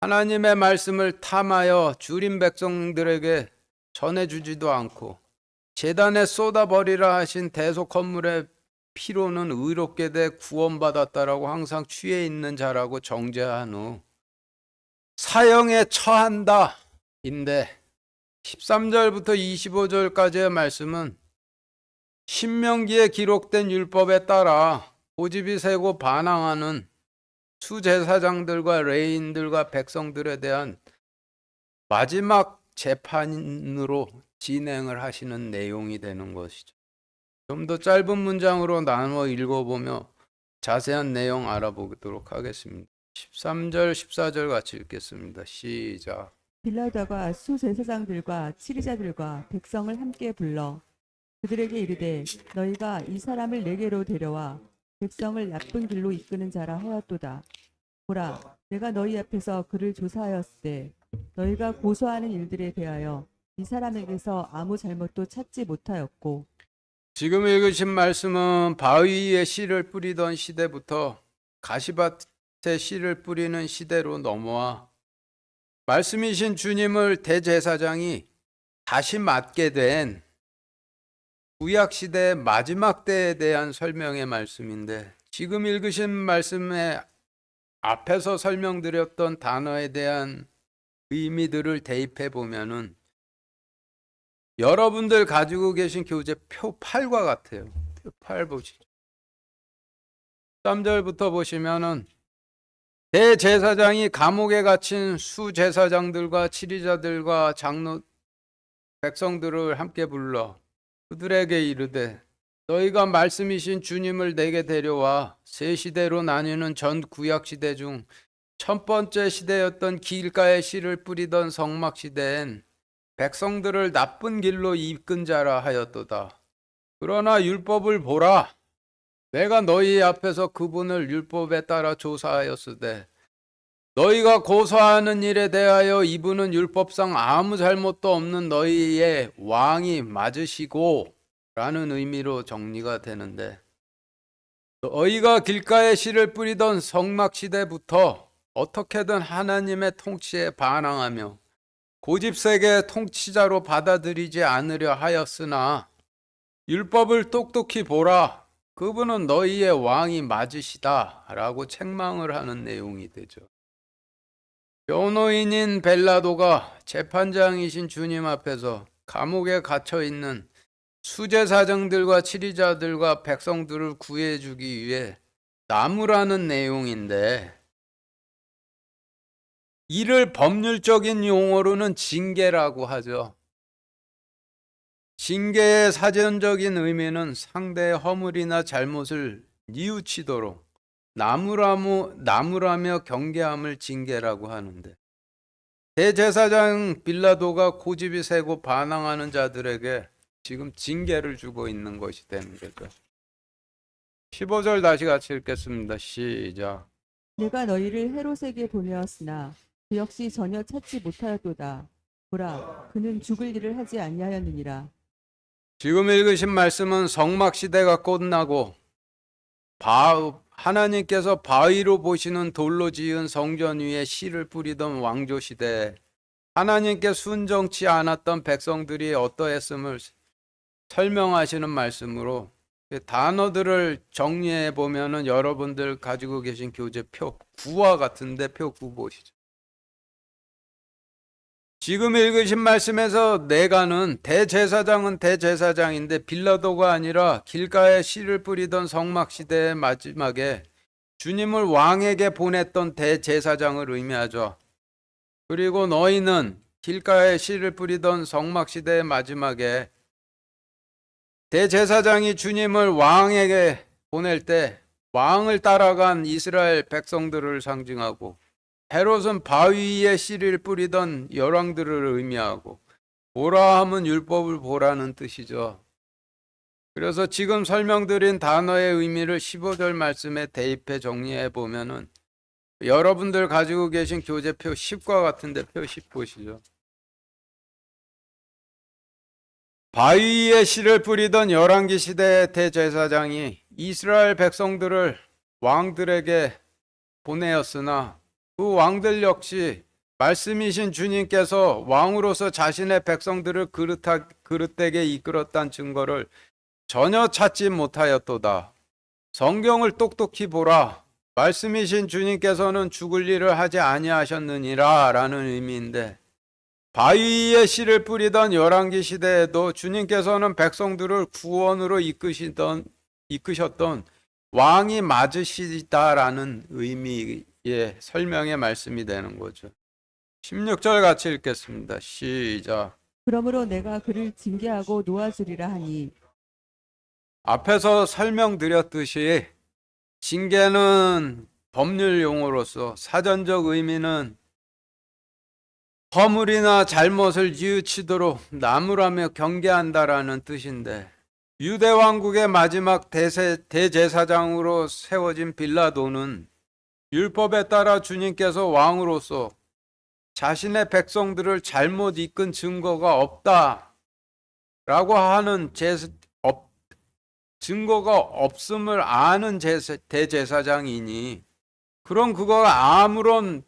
Speaker 1: 하나님의 말씀을 탐하여 줄인 백성들에게 전해주지도 않고 제단에 쏟아버리라 하신 대속 헌물의 피로는 의롭게 돼 구원받았다라고 항상 취해 있는 자라고 정죄한 후 사형에 처한다 인데, 13절부터 25절까지의 말씀은 신명기에 기록된 율법에 따라 고집이 세고 반항하는 수제사장들과 레위인들과 백성들에 대한 마지막 재판으로 진행을 하시는 내용이 되는 것이죠. 좀 더 짧은 문장으로 나눠 읽어보며 자세한 내용 알아보도록 하겠습니다. 13절, 14절 같이 읽겠습니다. 시작.
Speaker 2: 빌라도가 수제사장들과 치리자들과 백성을 함께 불러 그들에게 이르되 너희가 이 사람을 내게로 데려와 백성을 나쁜 길로 이끄는 자라 하였도다. 보라, 내가 너희 앞에서 그를 조사하였을 때 너희가 고소하는 일들에 대하여 이 사람에게서 아무 잘못도 찾지 못하였고,
Speaker 1: 지금 읽으신 말씀은 바위에 씨를 뿌리던 시대부터 가시밭에 씨를 뿌리는 시대로 넘어와 말씀이신 주님을 대제사장이 다시 맡게 된 구약시대의 마지막 때에 대한 설명의 말씀인데, 지금 읽으신 말씀의 앞에서 설명드렸던 단어에 대한 의미들을 대입해 보면은 여러분들 가지고 계신 교재 표 8과 같아요. 표 8 보시죠. 3절부터 보시면은 대제사장이 감옥에 갇힌 수제사장들과 치리자들과 장로 백성들을 함께 불러 그들에게 이르되 너희가 말씀이신 주님을 내게 데려와 세 시대로 나뉘는 전 구약 시대 중 첫 번째 시대였던 길가에 씨를 뿌리던 성막 시대엔 백성들을 나쁜 길로 이끈 자라 하였도다. 그러나 율법을 보라. 내가 너희 앞에서 그분을 율법에 따라 조사하였으되 너희가 고소하는 일에 대하여 이분은 율법상 아무 잘못도 없는 너희의 왕이 맞으시고 라는 의미로 정리가 되는데 너희가 길가에 씨를 뿌리던 성막 시대부터 어떻게든 하나님의 통치에 반항하며 고집세게 통치자로 받아들이지 않으려 하였으나 율법을 똑똑히 보라. 그분은 너희의 왕이 맞으시다 라고 책망을 하는 내용이 되죠. 변호인인 벨라도가 재판장이신 주님 앞에서 감옥에 갇혀 있는 수제사장들과 치리자들과 백성들을 구해주기 위해 나무라는 내용인데 이를 법률적인 용어로는 징계라고 하죠. 징계의 사전적인 의미는 상대의 허물이나 잘못을 뉘우치도록 나무라며 경계함을 징계라고 하는데 대제사장 빌라도가 고집이 세고 반항하는 자들에게 지금 징계를 주고 있는 것이 되는 거죠. 15절 다시 같이 읽겠습니다. 시작.
Speaker 2: 내가 너희를 헤롯에게 보내었으나 그 역시 전혀 찾지 못하였도다. 보라, 그는 죽을 일을 하지 아니하였느니라.
Speaker 1: 지금 읽으신 말씀은 성막 시대가 끝나고 하나님께서 바위로 보시는 돌로 지은 성전 위에 씨를 뿌리던 왕조 시대에 하나님께 순정치 않았던 백성들이 어떠했음을 설명하시는 말씀으로 단어들을 정리해 보면은 여러분들 가지고 계신 교재 표 9와 같은데 표 9 보시죠. 지금 읽으신 말씀에서 내가는 대제사장은 대제사장인데 빌라도가 아니라 길가에 씨를 뿌리던 성막 시대의 마지막에 주님을 왕에게 보냈던 대제사장을 의미하죠. 그리고 너희는 길가에 씨를 뿌리던 성막 시대의 마지막에 대제사장이 주님을 왕에게 보낼 때 왕을 따라간 이스라엘 백성들을 상징하고 헤롯은 바위 위에 씨를 뿌리던 열왕들을 의미하고 보라 함은 율법을 보라는 뜻이죠. 그래서 지금 설명드린 단어의 의미를 15절 말씀에 대입해 정리해 보면은 여러분들 가지고 계신 교재표 10과 같은데 표 10 보시죠. 바위 위에 씨를 뿌리던 열왕기 시대의 대제사장이 이스라엘 백성들을 왕들에게 보내었으나 그 왕들 역시 말씀이신 주님께서 왕으로서 자신의 백성들을 그릇되게 이끌었다는 증거를 전혀 찾지 못하였도다. 성경을 똑똑히 보라. 말씀이신 주님께서는 죽을 일을 하지 아니하셨느니라 라는 의미인데 바위 위에 씨를 뿌리던 열왕기 시대에도 주님께서는 백성들을 구원으로 이끄셨던 왕이 맞으시다라는 의미의 설명의 말씀이 되는 거죠. 16절 같이 읽겠습니다. 시작.
Speaker 2: 그러므로 내가 그를 징계하고 놓아주리라 하니.
Speaker 1: 앞에서 설명드렸듯이 징계는 법률 용어로서 사전적 의미는 허물이나 잘못을 뉘우치도록 나무라며 경계한다라는 뜻인데 유대 왕국의 마지막 대제사장으로 세워진 빌라도는 율법에 따라 주님께서 왕으로서 자신의 백성들을 잘못 이끈 증거가 없다라고 하는 증거가 없음을 아는 대제사장이니 그럼 그거가 아무런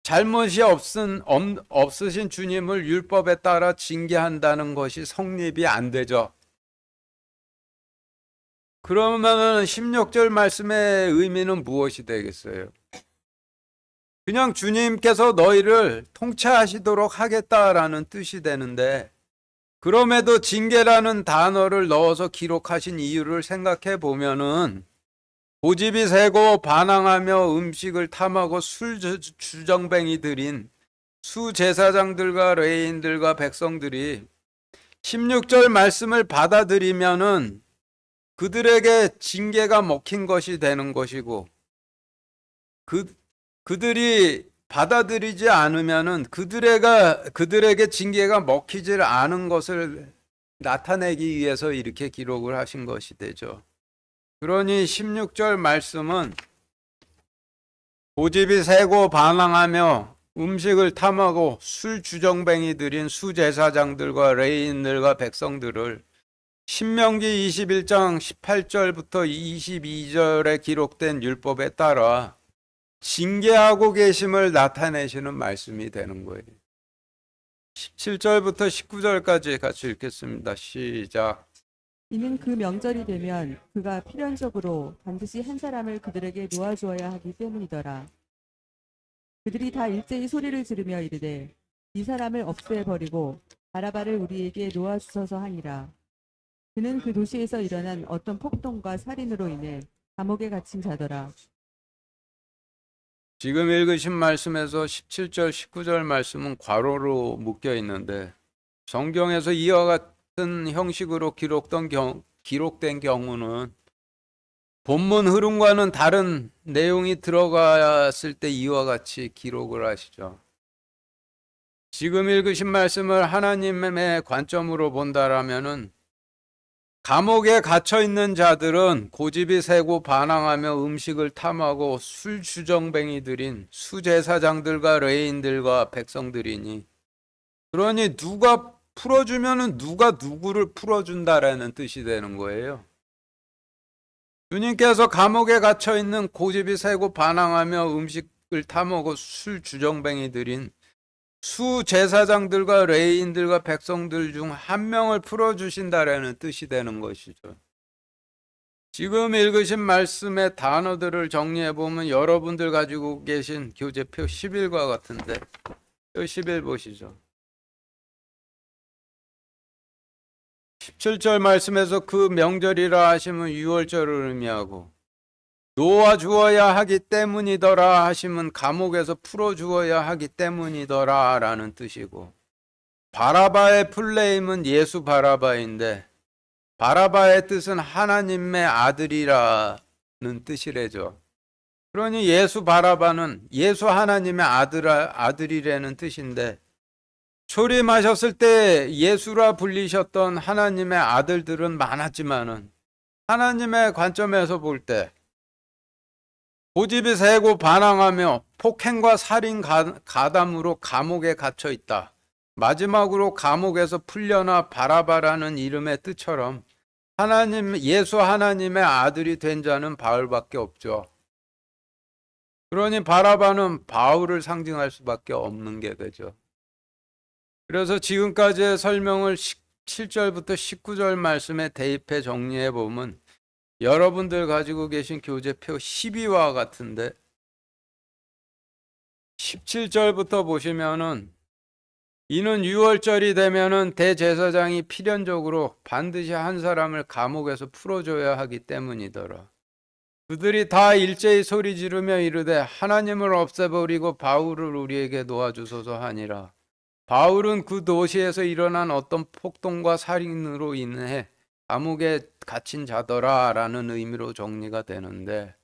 Speaker 1: 잘못이 없으신 주님을 율법에 따라 징계한다는 것이 성립이 안 되죠. 그러면은 16절 말씀의 의미는 무엇이 되겠어요? 그냥 주님께서 너희를 통치하시도록 하겠다라는 뜻이 되는데 그럼에도 징계라는 단어를 넣어서 기록하신 이유를 생각해 보면은 고집이 세고 반항하며 음식을 탐하고 술 주정뱅이들인 수제사장들과 레위인들과 백성들이 16절 말씀을 받아들이면은 그들에게 징계가 먹힌 것이 되는 것이고 그들이 받아들이지 않으면은 그들에게 징계가 먹히질 않은 것을 나타내기 위해서 이렇게 기록을 하신 것이 되죠. 그러니 16절 말씀은 고집이 세고 반항하며 음식을 탐하고 술 주정뱅이들인 수제사장들과 레위인들과 백성들을 신명기 21장 18절부터 22절에 기록된 율법에 따라 징계하고 계심을 나타내시는 말씀이 되는 거예요. 17절부터 19절까지 같이 읽겠습니다. 시작.
Speaker 2: 이는 그 명절이 되면 그가 필연적으로 반드시 한 사람을 그들에게 놓아주어야 하기 때문이더라. 그들이 다 일제히 소리를 지르며 이르되 이 사람을 없애버리고 바라바를 우리에게 놓아주소서 하니라. 그는 그 도시에서 일어난 어떤 폭동과 살인으로 인해 감옥에 갇힌 자더라.
Speaker 1: 지금 읽으신 말씀에서 17절, 19절 말씀은 괄호로 묶여 있는데 성경에서 이와 같은 형식으로 기록된 경우는 본문 흐름과는 다른 내용이 들어갔을 때 이와 같이 기록을 하시죠. 지금 읽으신 말씀을 하나님의 관점으로 본다라면은 감옥에 갇혀 있는 자들은 고집이 세고 반항하며 음식을 탐하고 술 주정뱅이들인 수제사장들과 레위인들과 백성들이니, 그러니 누가 풀어주면은 누가 누구를 풀어준다라는 뜻이 되는 거예요. 주님께서 감옥에 갇혀 있는 고집이 세고 반항하며 음식을 탐하고 술 주정뱅이들인 수제사장들과 레위인들과 백성들 중 한 명을 풀어주신다라는 뜻이 되는 것이죠. 지금 읽으신 말씀의 단어들을 정리해보면 여러분들 가지고 계신 교재표 11과 같은데, 표 11 보시죠. 17절 말씀에서 그 명절이라 하시면 6월절을 의미하고, 놓아주어야 하기 때문이더라 하시면 감옥에서 풀어주어야 하기 때문이더라 라는 뜻이고, 바라바의 풀네임은 예수 바라바인데 바라바의 뜻은 하나님의 아들이라는 뜻이래죠. 그러니 예수 바라바는 예수 하나님의 아들이라는 뜻인데, 초림하셨을 때 예수라 불리셨던 하나님의 아들들은 많았지만은 하나님의 관점에서 볼 때 고집이 세고 반항하며 폭행과 살인 가담으로 감옥에 갇혀 있다. 마지막으로 감옥에서 풀려나 바라바라는 이름의 뜻처럼 예수 하나님의 아들이 된 자는 바울밖에 없죠. 그러니 바라바는 바울을 상징할 수밖에 없는 게 되죠. 그래서 지금까지의 설명을 7절부터 19절 말씀에 대입해 정리해 보면 여러분들 가지고 계신 교재표 12와 같은데, 17절부터 보시면은 이는 6월절이 되면은 대제사장이 필연적으로 반드시 한 사람을 감옥에서 풀어줘야 하기 때문이더라. 그들이 다 일제히 소리 지르며 이르되 하나님을 없애버리고 바울을 우리에게 놓아주소서 하니라. 바울은 그 도시에서 일어난 어떤 폭동과 살인으로 인해 감옥에 갇힌 자더라 라는 의미로 정리가 되는데,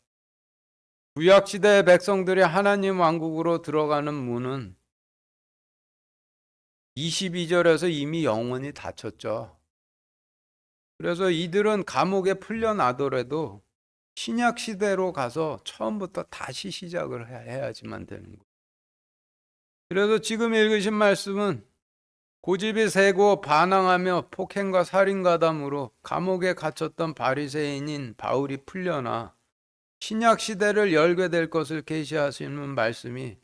Speaker 1: 구약시대의 백성들이 하나님 왕국으로 들어가는 문은 22절에서 이미 영원히 닫혔죠. 그래서 이들은 감옥에 풀려나더라도 신약시대로 가서 처음부터 다시 시작을 해야지만 되는 거예요. 그래서 지금 읽으신 말씀은 고집이 세고 반항하며 폭행과 살인가담으로 감옥에 갇혔던 바리새인인 바울이 풀려나 신약 시대를 열게 될 것을 계시하시는 말씀이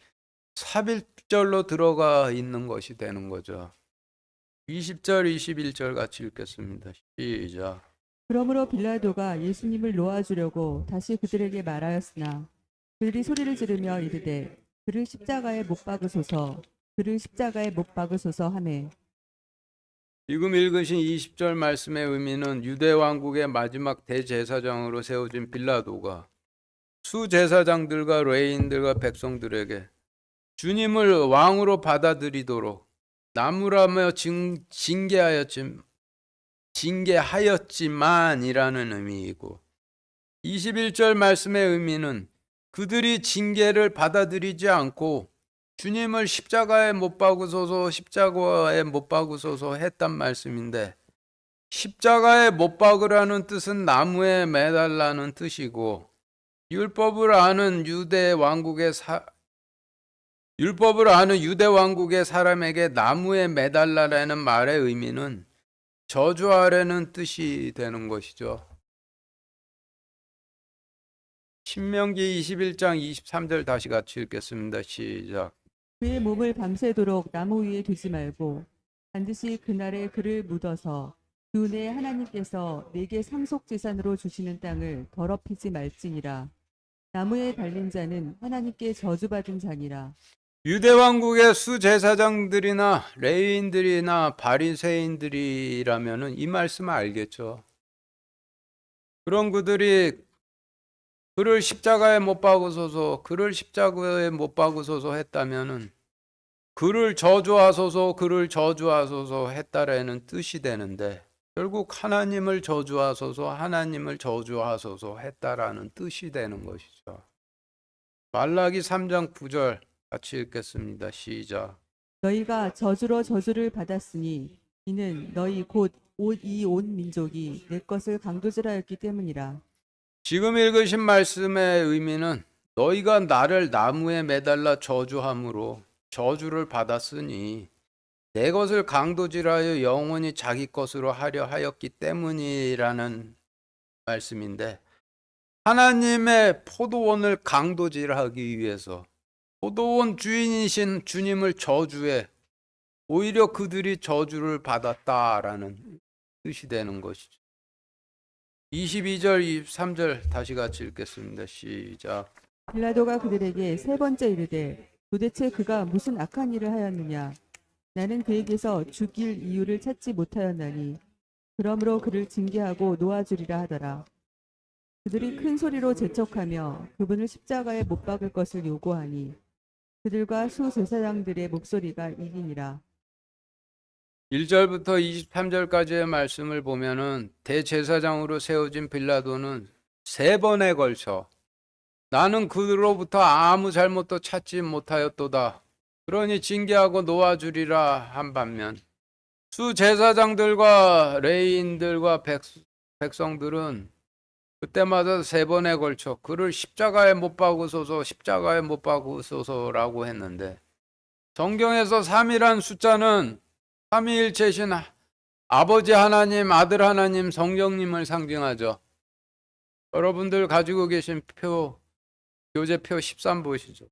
Speaker 1: 삽입절로 들어가 있는 것이 되는 거죠. 20절, 21절 같이 읽겠습니다. 시작.
Speaker 2: 그러므로 빌라도가 예수님을 놓아주려고 다시 그들에게 말하였으나 그들이 소리를 지르며 이르되 그를 십자가에 못 박으소서, 그를 십자가에 못 박으소서 하매
Speaker 1: 지금 읽으신 20절 말씀의 의미는 유대 왕국의 마지막 대제사장으로 세워진 빌라도가 수제사장들과 레위인들과 백성들에게 주님을 왕으로 받아들이도록 나무라며 징계하였지만이라는 의미이고, 21절 말씀의 의미는 그들이 징계를 받아들이지 않고 주님을 십자가에 못 박으소서 했단 말씀인데, 십자가에 못 박으라는 뜻은 나무에 매달라는 뜻이고, 율법을 아는 유대 왕국의 사람에게 나무에 매달라라는 말의 의미는 저주하라는 뜻이 되는 것이죠. 신명기 21장 23절 다시 같이 읽겠습니다. 시작.
Speaker 2: 그의 몸을 밤새도록 나무 위에 두지 말고 반드시 그날에 그를 묻어서 주 내 하나님께서 내게 상속재산으로 주시는 땅을 더럽히지 말지니라. 나무에 달린 자는 하나님께 저주받은 자니라.
Speaker 1: 유대 왕국의 수제사장들이나 레위인들이나 바리새인들이라면은 이 말씀을 알겠죠. 그런 그들이 그를 십자가에 못 박으소서 했다면은 그를 저주하소서 했다라는 뜻이 되는데, 결국 하나님을 저주하소서 했다라는 뜻이 되는 것이죠. 말라기 3장 9절 같이 읽겠습니다. 시작.
Speaker 2: 너희가 저주로 저주를 받았으니 이는 너희 곧 이 온 민족이 내 것을 강도질하였기 때문이라.
Speaker 1: 지금 읽으신 말씀의 의미는 너희가 나를 나무에 매달라 저주함으로 저주를 받았으니 내 것을 강도질하여 영원히 자기 것으로 하려 하였기 때문이라는 말씀인데, 하나님의 포도원을 강도질하기 위해서 포도원 주인이신 주님을 저주해 오히려 그들이 저주를 받았다라는 뜻이 되는 것이죠. 22절 23절 다시 같이 읽겠습니다. 시작.
Speaker 2: 빌라도가 그들에게 세 번째 이르되 도대체 그가 무슨 악한 일을 하였느냐. 나는 그에게서 죽일 이유를 찾지 못하였나니 그러므로 그를 징계하고 놓아주리라 하더라. 그들이 큰 소리로 재촉하며 그분을 십자가에 못 박을 것을 요구하니 그들과 수제사장들의 목소리가 이기니라.
Speaker 1: 1절부터 23절까지의 말씀을 보면은 대제사장으로 세워진 빌라도는 세 번에 걸쳐 나는 그로부터 아무 잘못도 찾지 못하였도다, 그러니 징계하고 놓아주리라 한 반면, 수제사장들과 레위인들과 백성들은 그때마다 세 번에 걸쳐 그를 십자가에 못 박으소서라고 했는데, 성경에서 3이란 숫자는 삼위일체신 아버지 하나님, 아들 하나님, 성령님을 상징하죠. 여러분들 가지고 계신 교재표 13 보시죠.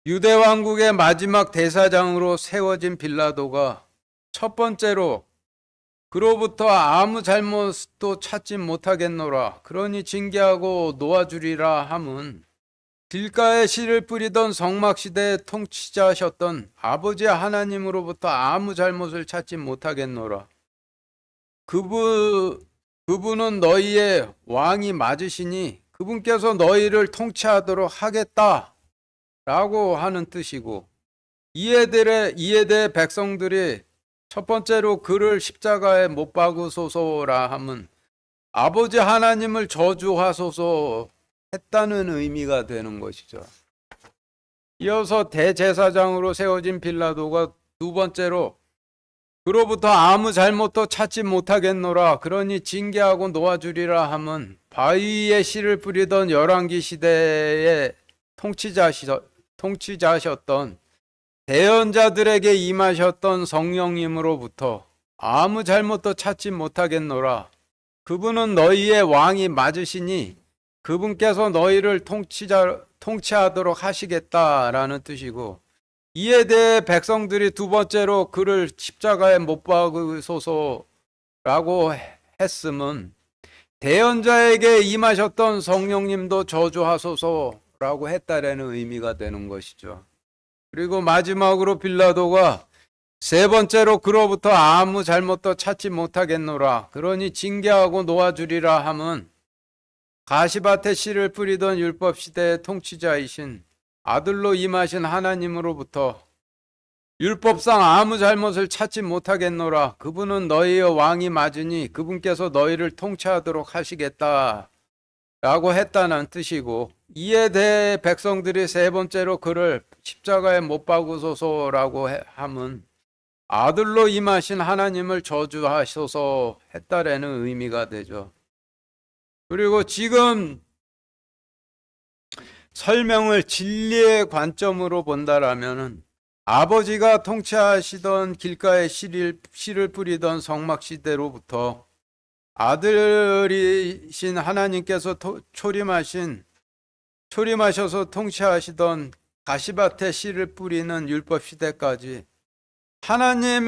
Speaker 1: 유대 왕국의 마지막 대사장으로 세워진 빌라도가 첫 번째로 그로부터 아무 잘못도 찾지 못하겠노라, 그러니 징계하고 놓아주리라 함은 길가에 씨를 뿌리던 성막시대의 통치자셨던 아버지 하나님으로부터 아무 잘못을 찾지 못하겠노라. 그분은 너희의 왕이 맞으시니 그분께서 너희를 통치하도록 하겠다라고 하는 뜻이고, 이에 대해 백성들이 첫 번째로 그를 십자가에 못 박으소서라 함은 아버지 하나님을 저주하소서 했다는 의미가 되는 것이죠. 이어서 대제사장으로 세워진 빌라도가 두 번째로 그로부터 아무 잘못도 찾지 못하겠노라, 그러니 징계하고 놓아주리라 함은 바위에 씨를 뿌리던 열왕기 시대의 통치자셨던 대언자들에게 임하셨던 성령님으로부터 아무 잘못도 찾지 못하겠노라, 그분은 너희의 왕이 맞으시니 그분께서 너희를 통치하도록 하시겠다라는 뜻이고, 이에 대해 백성들이 두 번째로 그를 십자가에 못 박으소서라고 했음은 대언자에게 임하셨던 성령님도 저주하소서라고 했다라는 의미가 되는 것이죠. 그리고 마지막으로 빌라도가 세 번째로 그로부터 아무 잘못도 찾지 못하겠노라. 그러니 징계하고 놓아주리라 함은 가시밭에 씨를 뿌리던 율법 시대의 통치자이신 아들로 임하신 하나님으로부터 율법상 아무 잘못을 찾지 못하겠노라. 그분은 너희의 왕이 맞으니 그분께서 너희를 통치하도록 하시겠다 라고 했다는 뜻이고, 이에 대해 백성들이 세 번째로 그를 십자가에 못 박으소서라고 함은 아들로 임하신 하나님을 저주하소서 했다라는 의미가 되죠. 그리고 지금 설명을 진리의 관점으로 본다라면은 아버지가 통치하시던 길가에 씨를 뿌리던 성막시대로부터 아들이신 하나님께서 초림하셔서 통치하시던 가시밭에 씨를 뿌리는 율법 시대까지 하나님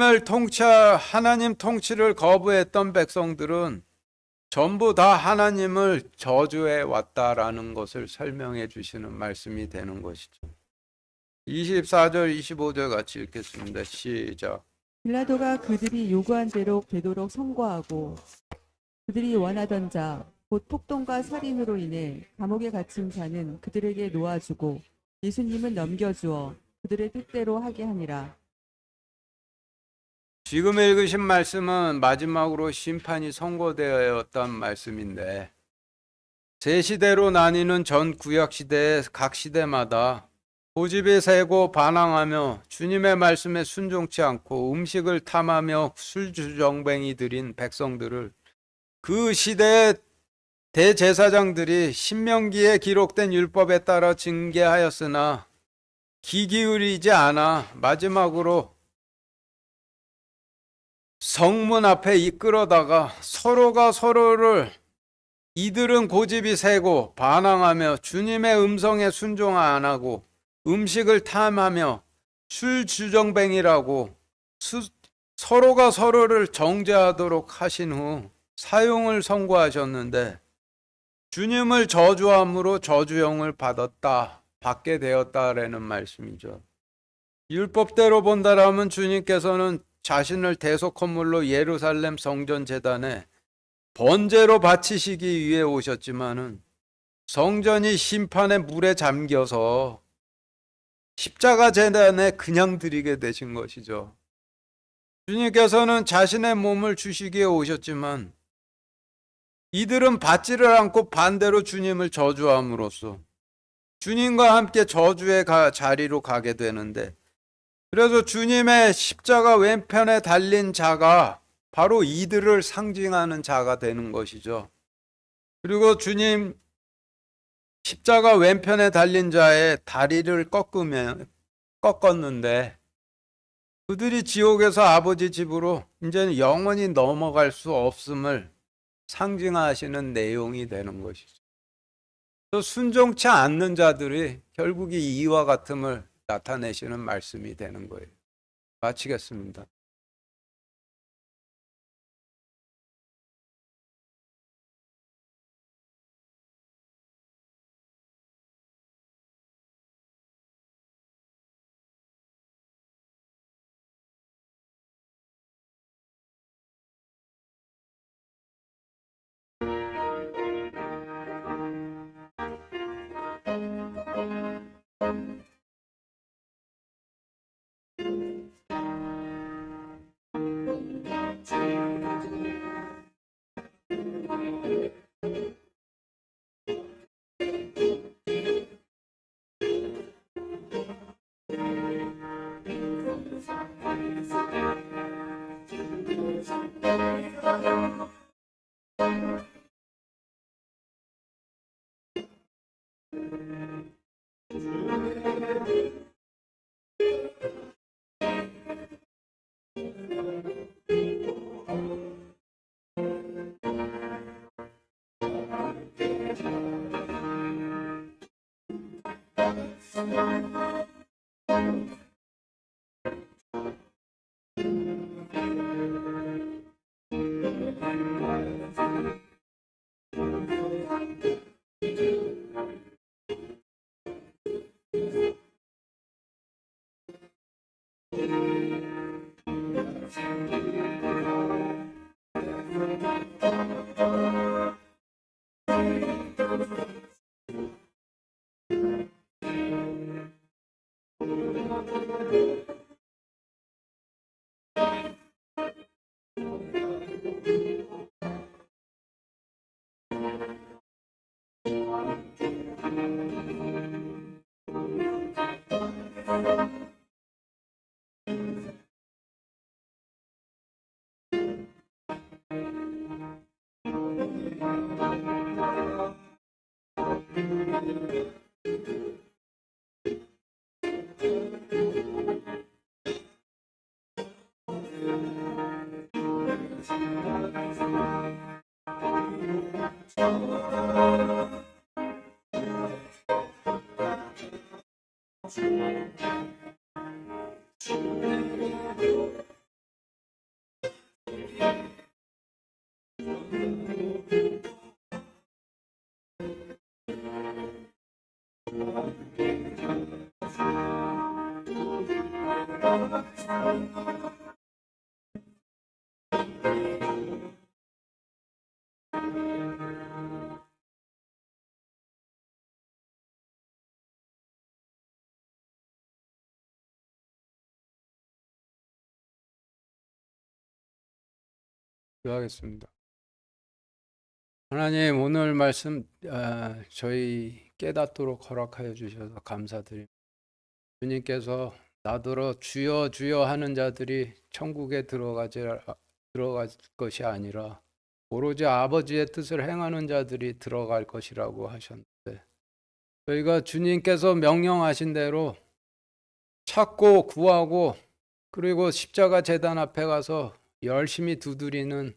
Speaker 1: 통치를 거부했던 백성들은 전부 다 하나님을 저주해 왔다라는 것을 설명해 주시는 말씀이 되는 것이죠. 24절, 25절 같이 읽겠습니다. 시작.
Speaker 2: 빌라도가 그들이 요구한 대로 되도록 선고하고 그들이 원하던 자, 곧 폭동과 살인으로 인해 감옥에 갇힌 자는 그들에게 놓아주고 예수님은 넘겨주어 그들의 뜻대로 하게 하니라.
Speaker 1: 지금 읽으신 말씀은 마지막으로 심판이 선고되었던 말씀인데, 제 시대로 나뉘는 전 구약 시대의 각 시대마다 고집이 세고 반항하며 주님의 말씀에 순종치 않고 음식을 탐하며 술주정뱅이들인 백성들을 그 시대의 대제사장들이 신명기에 기록된 율법에 따라 징계하였으나 귀 기울이지 않아 마지막으로 성문 앞에 이끌어다가 서로가 서로를, 이들은 고집이 세고 반항하며 주님의 음성에 순종 안 하고 음식을 탐하며 술주정뱅이라고 서로가 서로를 정죄하도록 하신 후 사형을 선고하셨는데, 주님을 저주함으로 저주형을 받게 되었다라는 말씀이죠. 율법대로 본다라면 주님께서는 자신을 대속 헌물로 예루살렘 성전 제단에 번제로 바치시기 위해 오셨지만은 성전이 심판의 물에 잠겨서 십자가 제단에 그냥 드리게 되신 것이죠. 주님께서는 자신의 몸을 주시기에 오셨지만 이들은 받지를 않고 반대로 주님을 저주함으로써 주님과 함께 저주의 자리로 가게 되는데, 그래서 주님의 십자가 왼편에 달린 자가 바로 이들을 상징하는 자가 되는 것이죠. 그리고 주님 십자가 왼편에 달린 자의 다리를 꺾었는데 그들이 지옥에서 아버지 집으로 이제는 영원히 넘어갈 수 없음을 상징하시는 내용이 되는 것이죠. 또 순종치 않는 자들이 결국 이와 같음을 나타내시는 말씀이 되는 거예요. 마치겠습니다. 기도하겠습니다. 하나님, 오늘 말씀 저희 깨닫도록 허락하여 주셔서 감사드립니다. 주님께서 나더러 주여 주여 하는 자들이 천국에 들어갈 것이 아니라 오로지 아버지의 뜻을 행하는 자들이 들어갈 것이라고 하셨는데, 저희가 주님께서 명령하신 대로 찾고 구하고 그리고 십자가 제단 앞에 가서 열심히 두드리는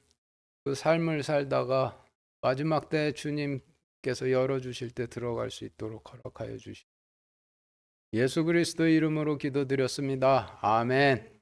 Speaker 1: 그 삶을 살다가 마지막 때 주님께서 열어주실 때 들어갈 수 있도록 허락하여 주시옵소서. 예수 그리스도의 이름으로 기도드렸습니다. 아멘.